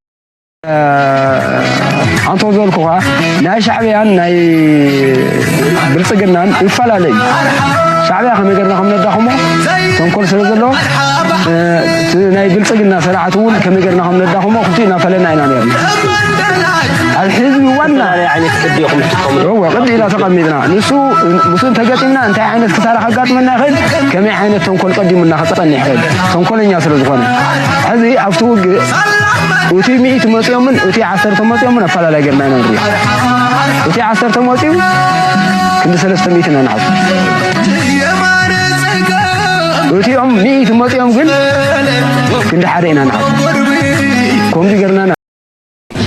أنتو ذلكوا ناي شعبيان ناي بلصقنان يفلالي شعبيا خمي قرنا خمنا داخمو تنكل سلزلو ناي بلصقنا سرعتون كمي قرنا خمنا داخمو خطينا فلنا عينا نيرنا الحزب وانا يعني تديكم هو قد إلى تقمدنا نسو مسلم تقاتمنا انت عينت كسارة حقات منا خيل كمي عينت تنكل قدمنا خططني حيل تنكل الناس رزقنا هذه أفتوق وتي 100 مطيومن وتي 10 مطيومن افلا لا جمعنا نري وتي 10 مطيوم كل 300 ننعب وتي 100 مطيوم قل كل حرينا نعب كم دقرنا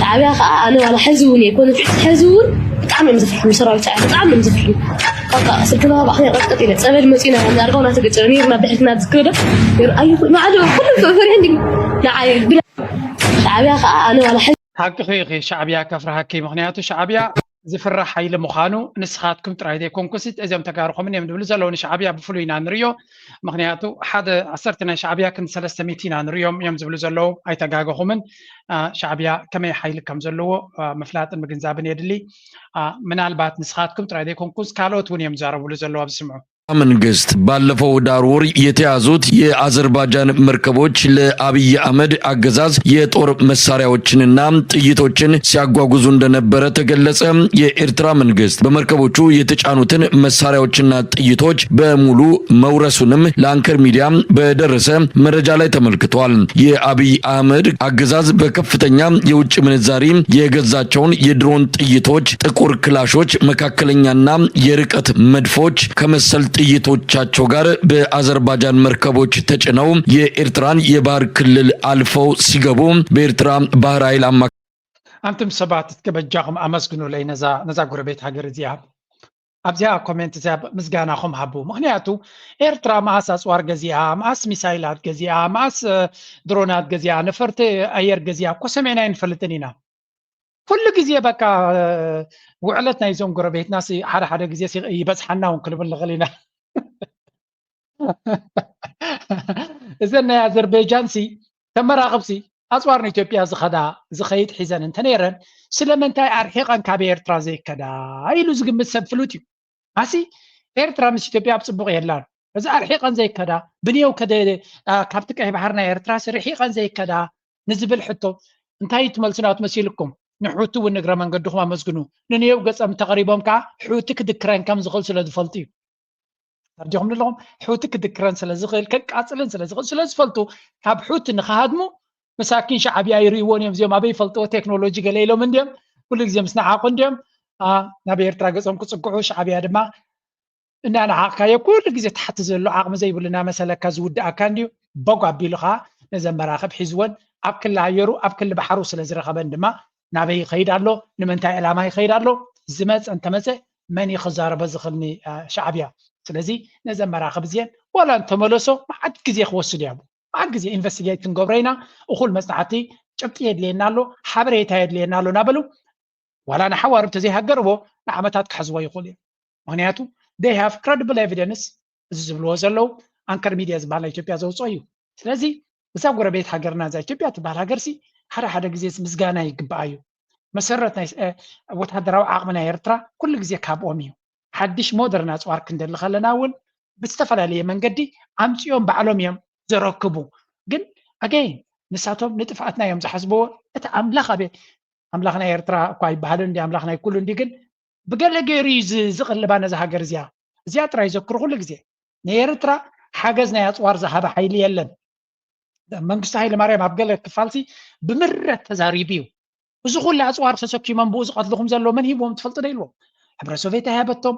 شعبي انا ولا حزون يكون حزون طعم مزفح مسراوي تاع طعم مزفح قطع سكنا باخي قطت الى صبل مصينا نارغونا تقطرني ما بحثنا ذكره اي ما عاد كل فرحين نعاي شعبيا أنا ولا حد حقيقي شعبيا كفرها كي مغنياتو شعبيا زفر حيل مخانو نسخاتكم ترايدي كونكوسيت ازم تقارخو من يمدبل زلون شعبيا بفلوينا نريو مغنياتو حد عصرتنا شعبيا كن 300 نريو يمدبل زلو اي تقاقخو من شعبيا كما حيل كم زلو مفلات المجنزابن يدلي من البات نسخاتكم ترايدي كونكوس كالوت ون يمزاربو زلو بسمعو መንግስት ባለፈው ዳር ወር የተያዙት የአዘርባጃን መርከቦች ለአብይ አህመድ አገዛዝ የጦር መሳሪያዎችንና ጥይቶችን ሲያጓጉዙ እንደነበረ ተገለጸ። የኤርትራ መንግስት በመርከቦቹ የተጫኑትን መሳሪያዎችና ጥይቶች በሙሉ መውረሱንም ለአንከር ሚዲያ በደረሰ መረጃ ላይ ተመልክቷል። የአብይ አህመድ አገዛዝ በከፍተኛ የውጭ ምንዛሪ የገዛቸውን የድሮን ጥይቶች፣ ጥቁር ክላሾች፣ መካከለኛና የርቀት መድፎች ከመሰል ጥይቶቻቸው ጋር በአዘርባጃን መርከቦች ተጭነው የኤርትራን የባህር ክልል አልፈው ሲገቡ በኤርትራ ባህር ኃይል አንተም ሰባት ተበጃኹም አመስግኑ ለይ ነዛ ጎረቤት ሀገር እዚያ ኣብዚያ ኮሜንት እዚያ ምስጋናኹም ሃቡ ምክንያቱ ኤርትራ ማስ ኣጽዋር ገዚኣ ማስ ሚሳይላት ገዚኣ ማስ ድሮናት ገዚኣ ነፈርቲ ኣየር ገዚኣ እኮ ሰሜና ይንፈልጥን ኢና ኩሉ ግዜ በቃ ውዕለት ናይ ዞም ጎረቤትና ሓደ ግዜ ይበፅሓና እውን ክንብል ንኽእል ኢና እዘን ናይ ኣዘርቤጃን ተመራኽብሲ ኣጽዋር ንኢትዮጵያ ዝኸይድ ሒዘን እንተነይረን ስለምንታይ ኣርሒቐን ካብ ኤርትራ ዘይከዳ ኢሉ ዝግምት ሰብ ፍሉጥ እዩ ኣሲ ኤርትራ ምስ ኢትዮጵያ ኣብ ፅቡቕ የላን እዚ ኣርሒቐን ዘይከዳ ብንየው ካብቲ ቀይ ባሕር ናይ ኤርትራ ርሒቐን ዘይከዳ ንዝብል ሕቶ እንታይ ትመልሱና ትመሲልኩም ንሑቲ እውን እግረ መንገድኹም ኣመስግኑ ንንየው ገፀም ተቐሪቦም ከዓ ሕቲ ክድክረን ከም ዝኽእል ስለ ዝፈልጡ እዩ ተርዲኹም ንለኹም ሕቲ ክድክረን ስለ ዝኽእል ከቃፅልን ስለ ዝኽእል ስለ ዝፈልጡ ካብ ሕቲ ንኸሃድሙ መሳኪን ሻዕብያ ይርእይዎን እዮም እዚኦም ኣበይ ፈልጥዎ ቴክኖሎጂ ገለ ኢሎም እንድዮም ኩሉ ግዜ ምስ ንዓቑ እንድዮም ናብ ኤርትራ ገፆም ክፅግዑ ሻዕብያ ድማ እናንዓቕካዮ ኩሉ ግዜ ታሕቲ ዘሎ ዓቕሚ ዘይብሉና መሰለካ ዝውድኣካ እንድዩ በጓ ኣቢሉ ከዓ ነዘመራኸብ ሒዝዎን ኣብ ክሊ ኣየሩ ኣብ ክሊ ባሕሩ ስለ ዝረኸበን ድማ ናበይ ይኸይድ ኣሎ ንምንታይ ዕላማ ይኸይድ ኣሎ ዝመፀ እንተመፀ መን ይኽዛረበ ዝኽእልኒ ሻዕብያ ስለዚ ነዘመራኸብ እዚአን ዋላ እንተመለሶ መዓት ግዜ ክወስድ እያ መዓት ግዜ ኢንቨስቲጌት ክንገብሮ ኢና እኹል መፅናዕቲ ጭብጢ የድልየና ኣሎ ሓበሬታ የድልየና ኣሎ እናበሉ ዋላ ንሓዋርብ ተዘይሃገርዎ ንዓመታት ክሕዝዎ ይኽእሉ እዮም ምክንያቱ they have credible evidence እዚ ዝብልዎ ዘለው አንከር ሚድያ ዝበሃል ናይ ኢትዮጵያ ዘውፅኦ እዩ ስለዚ እዛ ጎረቤት ሃገርና እዛ ኢትዮጵያ ትበሃል ሃገርሲ ሓደ ግዜ ምስጋና ይግባእ እዩ መሰረት ናይ ወታደራዊ ዓቕሚ ናይ ኤርትራ ኩሉ ግዜ ካብኦም እዩ ሓድሽ ሞደርን ኣፅዋር ክንደሊ ከለና እውን ብዝተፈላለየ መንገዲ ኣምፂኦም ባዕሎም እዮም ዘረክቡ ግን ኣገይን ንሳቶም ንጥፍኣትና እዮም ዝሓስብዎ እቲ ኣምላኽ ናይ ኤርትራ እኳ ይበሃል እንዲ ኣምላኽ ናይ ኩሉ እንዲ ግን ብገለ ገይሩ ዝቕልባ ነዛ ሃገር እዚኣ ጥራይ ዘክሩ ኩሉ ግዜ ንኤርትራ ሓገዝ ናይ ኣፅዋር ዝሃበ ሓይሊ የለን መንግስቲ ሃይለ ማርያም ኣብ ገለ ክፋልሲ ብምረት ተዛሪቡ እዩ እዚ ኩሉ ኣፅዋር ተሰኪሞም ብኡ ዝቐትልኩም ዘሎ መን ሂቦም ትፈልጡ ዶ ኢልዎም ሕብረት ሶቪየት ኣይሃበቶም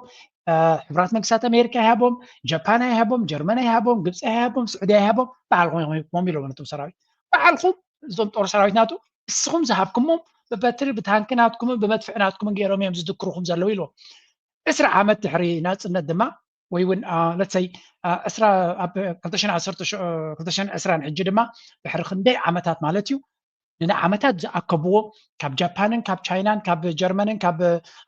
ሕብራት መንግስታት ኣሜሪካ ኣይሃቦም ጃፓን ኣይሃቦም ጀርመን ኣይሃቦም ግብፂ ኣይሃቦም ስዑድያ ኣይሃቦም ባዕልኩም ኢሎም ነቶም ሰራዊት ባዕልኩም እዞም ጦር ሰራዊት ናቱ እስኹም ዝሃብኩሞም ብበትሪ ብታንክናትኩምን ብመድፍዕናትኩምን ገይሮም እዮም ዝድክርኩም ዘለው ኢልዎም 20 ዓመት ድሕሪ ናፅነት ድማ ወይ እውን ለትሰይ 2020 ሕጂ ድማ ድሕሪ ክንደይ ዓመታት ማለት እዩ ንዓመታት ዝኣከብዎ ካብ ጃፓንን ካብ ቻይናን ካብ ጀርመንን ካብ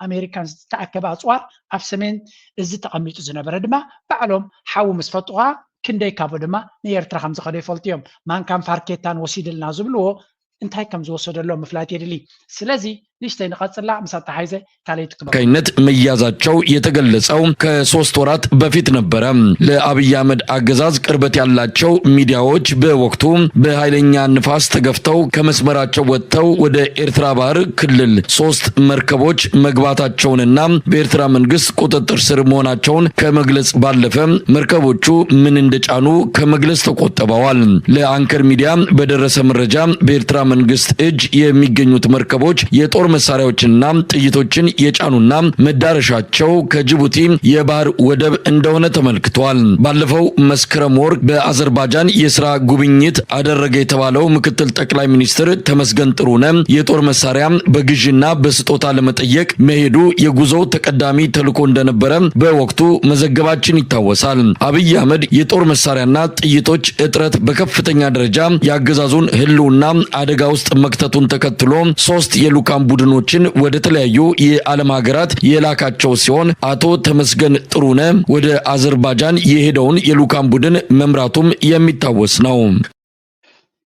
ኣሜሪካን ዝተኣከበ ኣፅዋር ኣብ ሰሜን እዚ ተቐሚጡ ዝነበረ ድማ ባዕሎም ሓዊ ምስ ፈጥዋ ክንደይ ካብኡ ድማ ንኤርትራ ከም ዝኸደ ይፈልጡ እዮም ማንካን ፋርኬታን ወሲድልና ዝብልዎ እንታይ ከም ዝወሰደሎ ምፍላጥ የድሊ ስለዚ ንሽተይ ንቐፅላ ምሳት ሓይዘ ካልአይት ካይነት መያዛቸው የተገለጸው ከ3 ወራት በፊት ነበረ። ለአብይ አህመድ አገዛዝ ቅርበት ያላቸው ሚዲያዎች በወቅቱ በኃይለኛ ንፋስ ተገፍተው ከመስመራቸው ወጥተው ወደ ኤርትራ ባህር ክልል 3 መርከቦች መግባታቸውንና በኤርትራ መንግስት ቁጥጥር ስር መሆናቸውን ከመግለጽ ባለፈ መርከቦቹ ምን እንደጫኑ ከመግለጽ ተቆጥበዋል። ለአንከር ሚዲያ በደረሰ መረጃ በኤርትራ መንግስት እጅ የሚገኙት መርከቦች የጦር መሳሪያዎችና ጥይቶችን የጫኑና መዳረሻቸው ከጅቡቲ የባህር ወደብ እንደሆነ ተመልክቷል። ባለፈው መስከረም ወር በአዘርባጃን የሥራ ጉብኝት አደረገ የተባለው ምክትል ጠቅላይ ሚኒስትር ተመስገን ጥሩነህ የጦር መሳሪያ በግዥና በስጦታ ለመጠየቅ መሄዱ የጉዞው ተቀዳሚ ተልዕኮ እንደነበረ በወቅቱ መዘገባችን ይታወሳል። አብይ አህመድ የጦር መሳሪያና ጥይቶች እጥረት በከፍተኛ ደረጃ ያገዛዙን ህልውና አደጋ ውስጥ መክተቱን ተከትሎ 3 የሉካም ቡድኖችን ወደ ተለያዩ የዓለም ሀገራት የላካቸው ሲሆን አቶ ተመስገን ጥሩነህ ወደ አዘርባጃን የሄደውን የሉካም ቡድን መምራቱም የሚታወስ ነው።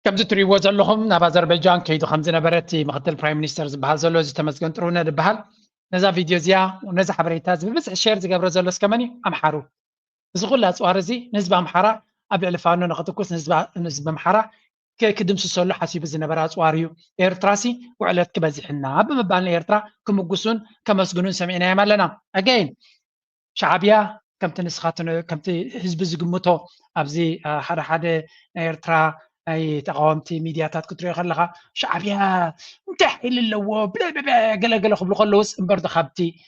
ከምዚ ትሪእዎ ዘለኹም ናብ አዘርባይጃን ከይዱ ከም ዝነበረት ምክትል ፕራይም ሚኒስተር ዝበሃል ዘሎ እዚ ተመስገን ጥሩነህ ዝበሃል ነዛ ቪድዮ እዚኣ ነዛ ሓበሬታ ብብዝሒ ሼር ዝገብሮ ዘሎ እስከመን እዩ ኣምሓሩ زغل أصوارزي نسبة محرة أبي الفانو نخطكوس نسبة محرة كدم سسولو حسيب الزنبرة أصواريو إيرتراسي وعلت كبازحنا أبا مبان إيرترا كمقصون كمسجنون سمعنا يا مالنا again شعبيا كم تنسخاتنا كم حزب زقمتو أبزي حدا إيرترا أي تقاومتي ميدياتات كتير خلها شعبيا متحيل اللو بلا قلا خبلو خلوس امبرد خبتي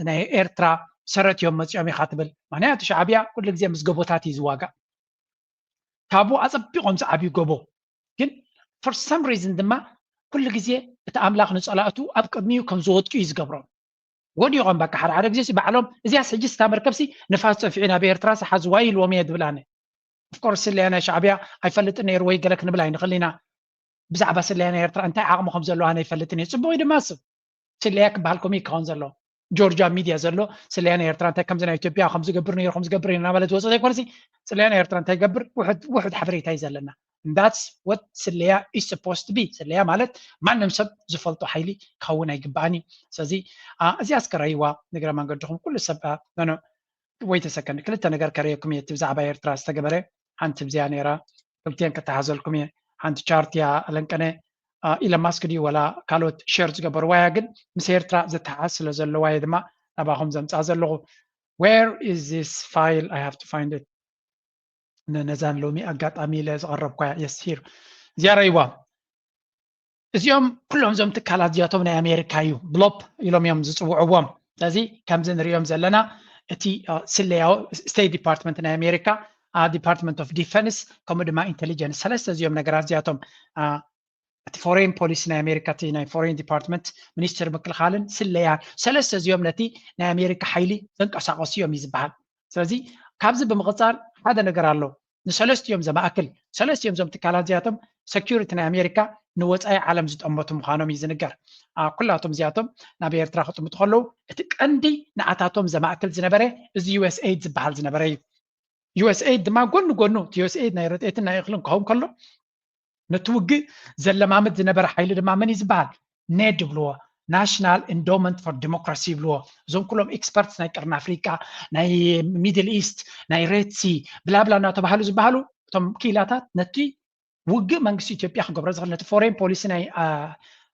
إيرترا سرت يوم متشامي خاتبل معناته شعبيا كل جزء مزقبوتاتي زواجا كابو أصبحهم شعبي قبو كن for some reason دما كل جزء تأملاق نسألاتو أبقى ميو كم زود كيز قبرون ودي يقوم بك حر عرب جزء بعلم زي سجس تامر كبسي نفاس في عنا بيرتراس حزوايل وميد بلانه of course اللي أنا شعبيا هيفلت إني روي قالك نبلاين خلينا بزعبة اللي أنا يرترا أنت عقم خمسة له أنا يفلتني سبوي دماسب اللي ياك بهالكومي كونزلو جورجيا ميديا زلو سليانا يرترا انت كم زنا اثيوبيا خمس قبرني عملت وصل كرسي سليانا يرترا انت يقبر واحد حبريت يزلنا that's what سليا is supposed to be سليا مالت ما نمسب زفلتو حيلي كون يقبعني سازي ازي اسكر ايوا نقرا ما نقدرهم كل سبا انا ويت سكند كلتا نقر كريكم يتبزع بايرترا استقبره انت بزيانيرا قلتين كتحازلكم انت شارتيا لنكنه إلى ماسكدي ولا كالوت شيرز قبر واجن مسيرترا زتحصل زلوا وايدما أباهم زمت أزلوا where is this file I have to find it نزان لومي أقات أميلة أقرب كوي يسير زيارة يوا اليوم كلهم زمت كالات جاتهم من أمريكا يو بلوب يلوم يوم زوعوام لذي كم زين ريوم زلنا تي سلياو State Department من أمريكا Department of Defense كمدما Intelligence سلسة زيوم نجارات جاتهم فورين بوليس نا أمريكا تي نا فورين ديبارتمنت منيستر مكلخالن سليا سلسة يوم نتي نا أمريكا حيلي زنك أساقوسي يوم يزبحان سلزي كابز بمغصار هذا نقرأ له نسلست يوم زما أكل سلست يوم زم تكالات زياتهم سكيورتي نا أمريكا نوت أي عالم زد أمتهم خانهم يزنقر كلاتهم زياتهم نا بيرترا خطهم تخلو اتقندي نعتاتهم زما أكل زنبري زي USAID زبحال زنبري USAID ما قلنو USAID نا يرتئتنا يخلون كهم كله نتوجه زلمامد زنبر حيل دما من يزبال نيد بلوا ناشنال اندومنت فور ديموكراسي بلوا زون كلهم اكسبرتس ناي قرن افريكا ناي ميدل ايست ناي ريد سي بلا بلا نا تبحالو زبحالو تم كيلاتات نتي وجه منغس إثيوبيا خبر زغل نت فورين بوليسي ناي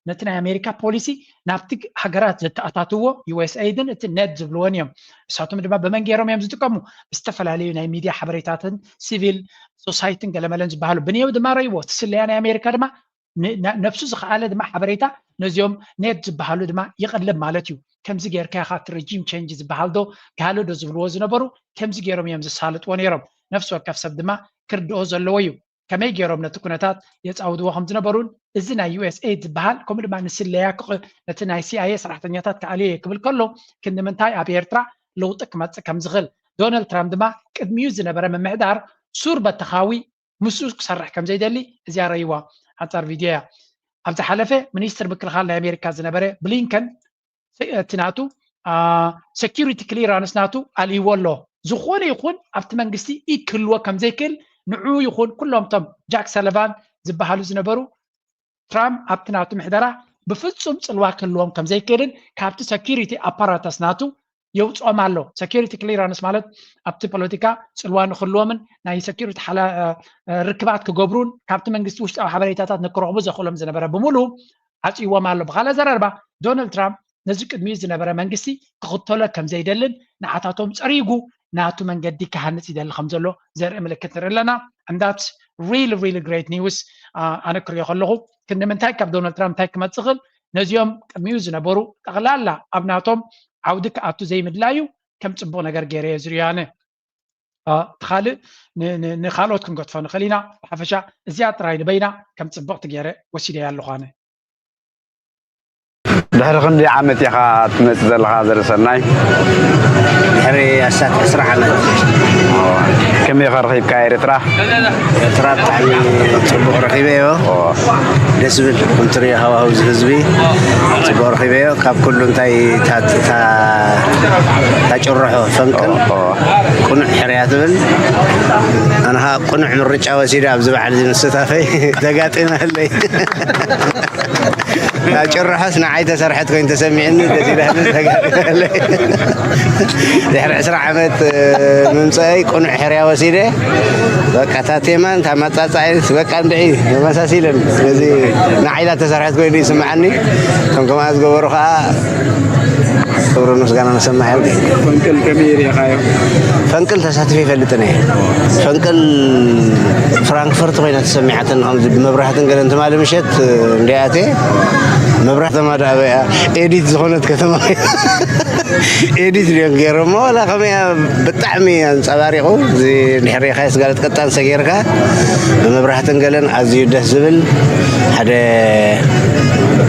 نتنا أمريكا بوليسي نابتك حجرات زتأتاتوه USAID نت نيد زبلونيوم ساتهم دما بمنجيرهم يمزتكمو استفل عليه ناي ميديا حبريتاتن سيفيل سوسايتن قال زبالو بنيو دما ريبو تسلي أنا أمريكا دما نفسه زخالة دما حبريتا نزيوم نيد زبالو دما يقلب مالتيو كم زجير كاخات ريجيم تشينجز بحالدو قالوا دو زبلوز نبرو كم زجيرهم يمز سالت ونيرم نفسه كفسب دما كردو زلويو كما يجيرهم نتكونتات يتعودوا هم زنبرون إذن USAID بحال كم دما نسليا نتنا CIA صراحتنياتات كعليه قبل كله كنا من تاي أبيرترا لو تكمت كم زغل دونالد ترامب دما قدميو زنبرة من معدار سور بالتخاوي مسوس صرح كم زي دلي زيارة يوا أنتر فيديو أبز حلفة منيستر بكرخال لأمريكا زنبرة بلينكن تناتو security clearance ناتو علي والله زخون يكون أبت منجستي إكلوا كم زي كل نعو يكون كلهم تم جاك سالفان زبحالو زنبرو ترامب أبت ناتو محدرة بفتصم صلوا كلهم كم زي كلن كابت security apparatus ناتو يوصو مالو security clearance مالت أبت بوليتيكا صلوان خلومن ناي security حلا ركبات كجبرون كابت منجست وش أو حبريتات نقرأ بزا خلهم زنبرة بمولو عطي ومالو بخلا زرربا دونالد ترامب نزك ميز زنبرة منجستي كخطولا كم زي دلن نعطاتهم صريقو ناتو من قدي كهنتي دل خمزلو زر ملكت لنا and that's really great news أنا كريا خلوه كنا من تايك دونالد ترامب تايك ما تسخل نزيوم ميوز نبرو أغلالا أبناتهم عودك أتو زي مدلايو كم تبون أجر جري زريانة تخالي نخالوتكم قد فن خلينا حفشة زيادة راين بينا كم تبون تجري وسيلة اللغانة دحر خندي عمت يا خا تمثل الغازر سناي دحري أسات أسرع على كم يخرج كاير ترى تعني تبغى رخيبه دسبل كنتري هوا هوز حزبي تبغى رخيبه كاب كله تاي تجرحه فنكن كن حريات بل أنا ها كن عمر رجع وسيرة أبزب على زين الستافي دقاتنا اللي ጭራحስ ንዓይ ተሰርሐት ኮይን ተሰሚዕኒ ደስ ይላል ድሕሪ 20 ዓመት ምምፃይ ቁኑዕ ሕርያ ወሲደ በቃ ታቴማን ታመጻጻይት በቃ እንድዒ መሳሲለን ስለዚ ንዓይላ ተሰርሐት ኮይን ይስምዓኒ ከምከማ ዝገበሩ ከዓ ክብሪ ምስጋና ነሰማዕ ፈንቅል ከመይ ሪእኻዮ ፈንቅል ተሳትፊ ይፈልጥን እየ ፈንቅል ፍራንክፈርት ኮይና ተሰሚዓትን ብመብራህትን ገለ እንትማለ ምሸት እንዲኣተ መብራህት ተማዳበያ ኤዲት ዝኾነት ከተማ ኤዲት ድዮም ገይሮሞ ወላ ከመይ ብጣዕሚ አንፀባሪቑ እዚ ድሕሪ ኻይስ ጋለት ቀጣን ሰጌርካ ብመብራህትን ገለን ኣዝዩ ደስ ዝብል ሓደ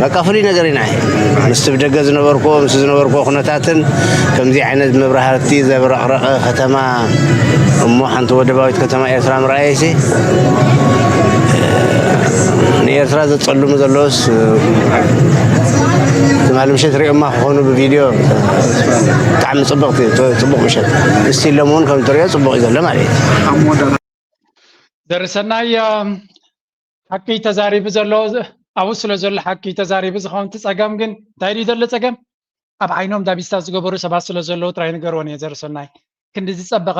በቃ ፍሉይ ነገር ኢና ምስቲ ብደገ ዝነበርኩ ምስ ዝነበርኩ ኩነታትን ከምዚ ዓይነት መብራህቲ ዘብረቕረቐ ከተማ እሞ ሓንቲ ወደባዊት ከተማ ኤርትራ ምርኣየሲ ንኤርትራ ዘፀልሙ ዘለዎስ ትማሊ ምሸት ሪኦማ ክኾኑ ብቪድዮ ብጣዕሚ ፅቡቕ ምሸት እስቲ ሎም እውን ከም ትሪኦ ፅቡቕ እዩ ዘሎ ማለት እዩ ደርሰናይ ሓቂ ተዛሪቡ ዘሎ ኣብኡ ስለ ዘሎ ሓቂ ተዛሪቡ ዝኸውን ፀገም ግን እንታይ እዩ ዘሎ ፀገም ኣብ ዓይኖም ዳቢስታ ዝገበሩ ሰባት ስለ ዘለዉ ጥራይ ንገርዎን እየ ዘርሰናይ ክንዲ ዝፀበቐ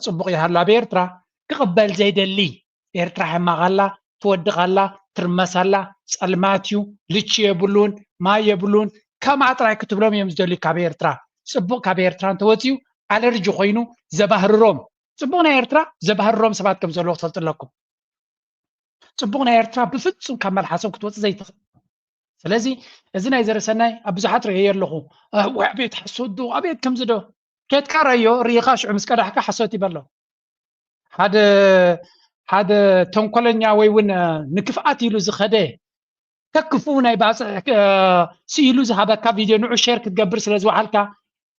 ፅቡቕ ይሃሉ ኣብ ኤርትራ ክቕበል ዘይደሊ ኤርትራ ሕማቕ ኣላ ትወድቕ ኣላ ትርመስ ኣላ ፀልማት እዩ ልቺ የብሉን ማይ የብሉን ከማዕ ጥራይ ክትብሎም እዮም ዝደልዩ ካብ ኤርትራ ፅቡቕ ካብ ኤርትራ እንተወፅዩ ኣለርጂ ኮይኑ ዘባህርሮም ፅቡቕ ናይ ኤርትራ ዘባህርሮም ሰባት ከም ዘለዎ ክትፈልጡ ኣለኩም ፅቡቕ ናይ ኤርትራ ብፍጹም ካብ መልሓሶም ክትወፅእ ዘይትኽእል ስለዚ እዚ ናይ ዘርሰናይ ኣብ ብዙሓት ርአየ ኣለኹ ኣቤት ሓሶት ዶ ኣቤት ከምዚ ዶ ኬትካ ረዮ ርኢኻ ሽዑ ምስ ቀዳሕካ ሓሶት ይበሎ ሓደ ተንኮለኛ ወይ እውን ንክፍኣት ኢሉ ዝኸደ ከክፉ ናይ ባፅዕ ስኢሉ ዝሃበካ ቪድዮ ንዑ ሼር ክትገብር ስለ ዝወዓልካ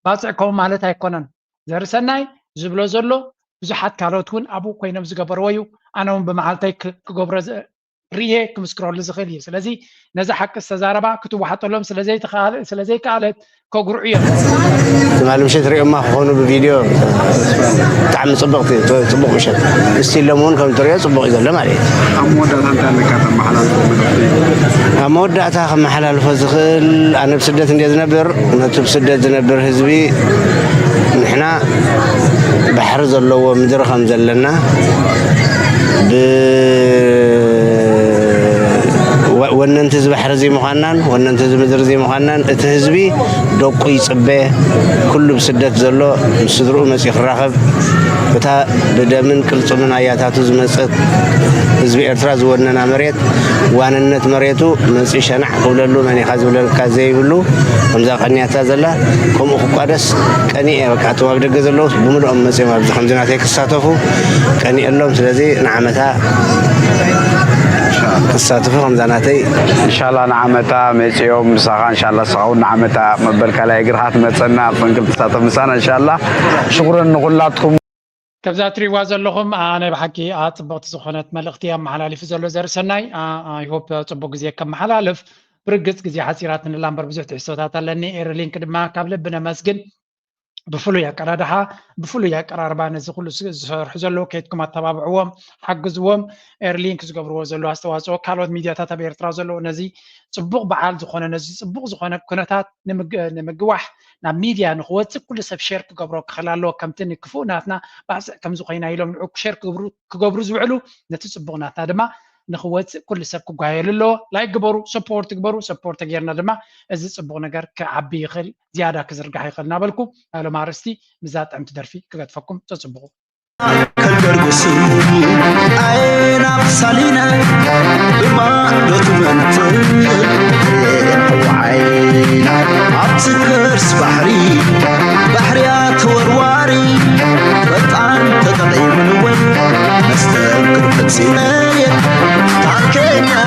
ባፅዕ ከምኡ ማለት ኣይኮነን ዘርሰናይ ዝብሎ ዘሎ ብዙሓት ካልኦት እውን ኣብኡ ኮይኖም ዝገበርዎ እዩ ኣነ እውን ብመዓልተይ ክገብሮ ርየ ክምስክረሉ ዝኽእል እዩ ስለዚ ነዚ ሓቂ ዝተዛረባ ክትዋሓጠሎም ስለዘይከኣለት ከጉርዑ እዮም ትማሊ ምሸት ሪኦማ ክኾኑ ብቪድዮ ብጣዕሚ ፅቡቕ ምሸት እስቲ ሎም እውን ከም ትሪኦ ፅቡቕ እዩ ዘሎ ማለት እዩ ኣብ መወዳእታ ከመሓላልፎ ዝኽእል ኣነ ብስደት እንደ ዝነብር ነቲ ብስደት ዝነብር ህዝቢ ንሕና ባሕሪ ዘለዎ ምድሪ ከም ዘለና ወነንቲ ህዝቢ ባሕሪ እዚ ምዃናን ወነንቲ ህዝቢ ምድሪ እዚ ምዃናን እቲ ህዝቢ ደቁ ይፅበ ኩሉ ብስደት ዘሎ ምስ ስድርኡ መፂኡ ክራኸብ እታ ብደምን ቅልፅምን ኣያታቱ ዝመፀት ህዝቢ ኤርትራ ዝወነና መሬት ዋንነት መሬቱ መፂኡ ሸናዕ ክብለሉ መኒኻ ዝብለልካ ዘይብሉ ከምዛ ቀኒያታ ዘላ ከምኡ ክቋደስ ቀኒአ በቃ እቶም ኣብ ደገ ዘለዉ ብምልኦም መፂኦም ኣብዚ ከምዚ ናተይ ክሳተፉ ቀኒአሎም ስለዚ ንዓመታ ክሳተፉ ከምዛ ናተይ እንሻላ ንዓመታ መፂኦም ምሳኻ እንሻላ ስኻውን ንዓመታ መበልካ ላይ እግርኻ ትመፀና ፈንቅል ትሳተፍ ምሳና እንሻላ ሽኩረን ንኩላትኩም كبزا تريوا زلهم أنا بحكي أطبقت سخونة ملقتي أم حلالي في زلو زر سناي I hope طبق زي كم حلالف برقص زي حسيرات من اللامبر بزوجت الصوتات لأني إيرلين كده ما قبل بنا مسجن بفلو يا قرارها بفلو يا قرار بان زخلو حزلو كيتكم التبابعوهم حق زوم إيرلين كزقبروا زلو استواسو كالود ميديا تاتا بيرترا زلو نزي صبوق بعال زخونة نزي صبوق زخونة كنتات نمجوح نام ميديا نخوات كل سب شير كجبروا خلالو كم تني كفوناتنا بعد كم زخينا يلوم نعوك شير كجبروا زوعلو نتسبقناتنا دما نخوات كل سب كجايل له لا يجبروا سبورت غيرنا دما إذا سبق نجار كعبي خل زيادة كزرقة خلنا بالكم على مارستي مزات عم تدرفي كقد فكم تسبقوا كالبرقسو أين أبصالينا بما دوتمنت وعين أبتكرس بحريات ورواري بطعن تطلعي من وين مستقر فتسيني تاركينا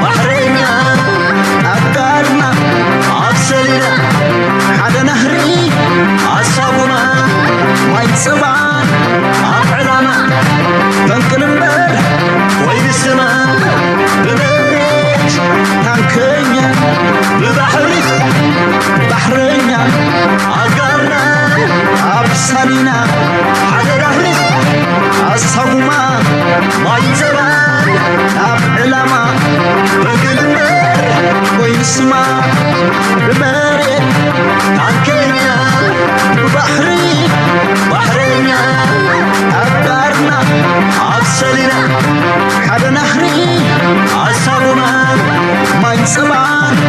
بحرينا أبقالنا أبسلنا حدا نهري أصابنا ما يتصبعان أفعلنا تنقل البر وين السماء ببيت تنكينا بحرينا أقارنا أبسالنا حدا نهري أصابنا ما يتصبعان أفعلنا صباح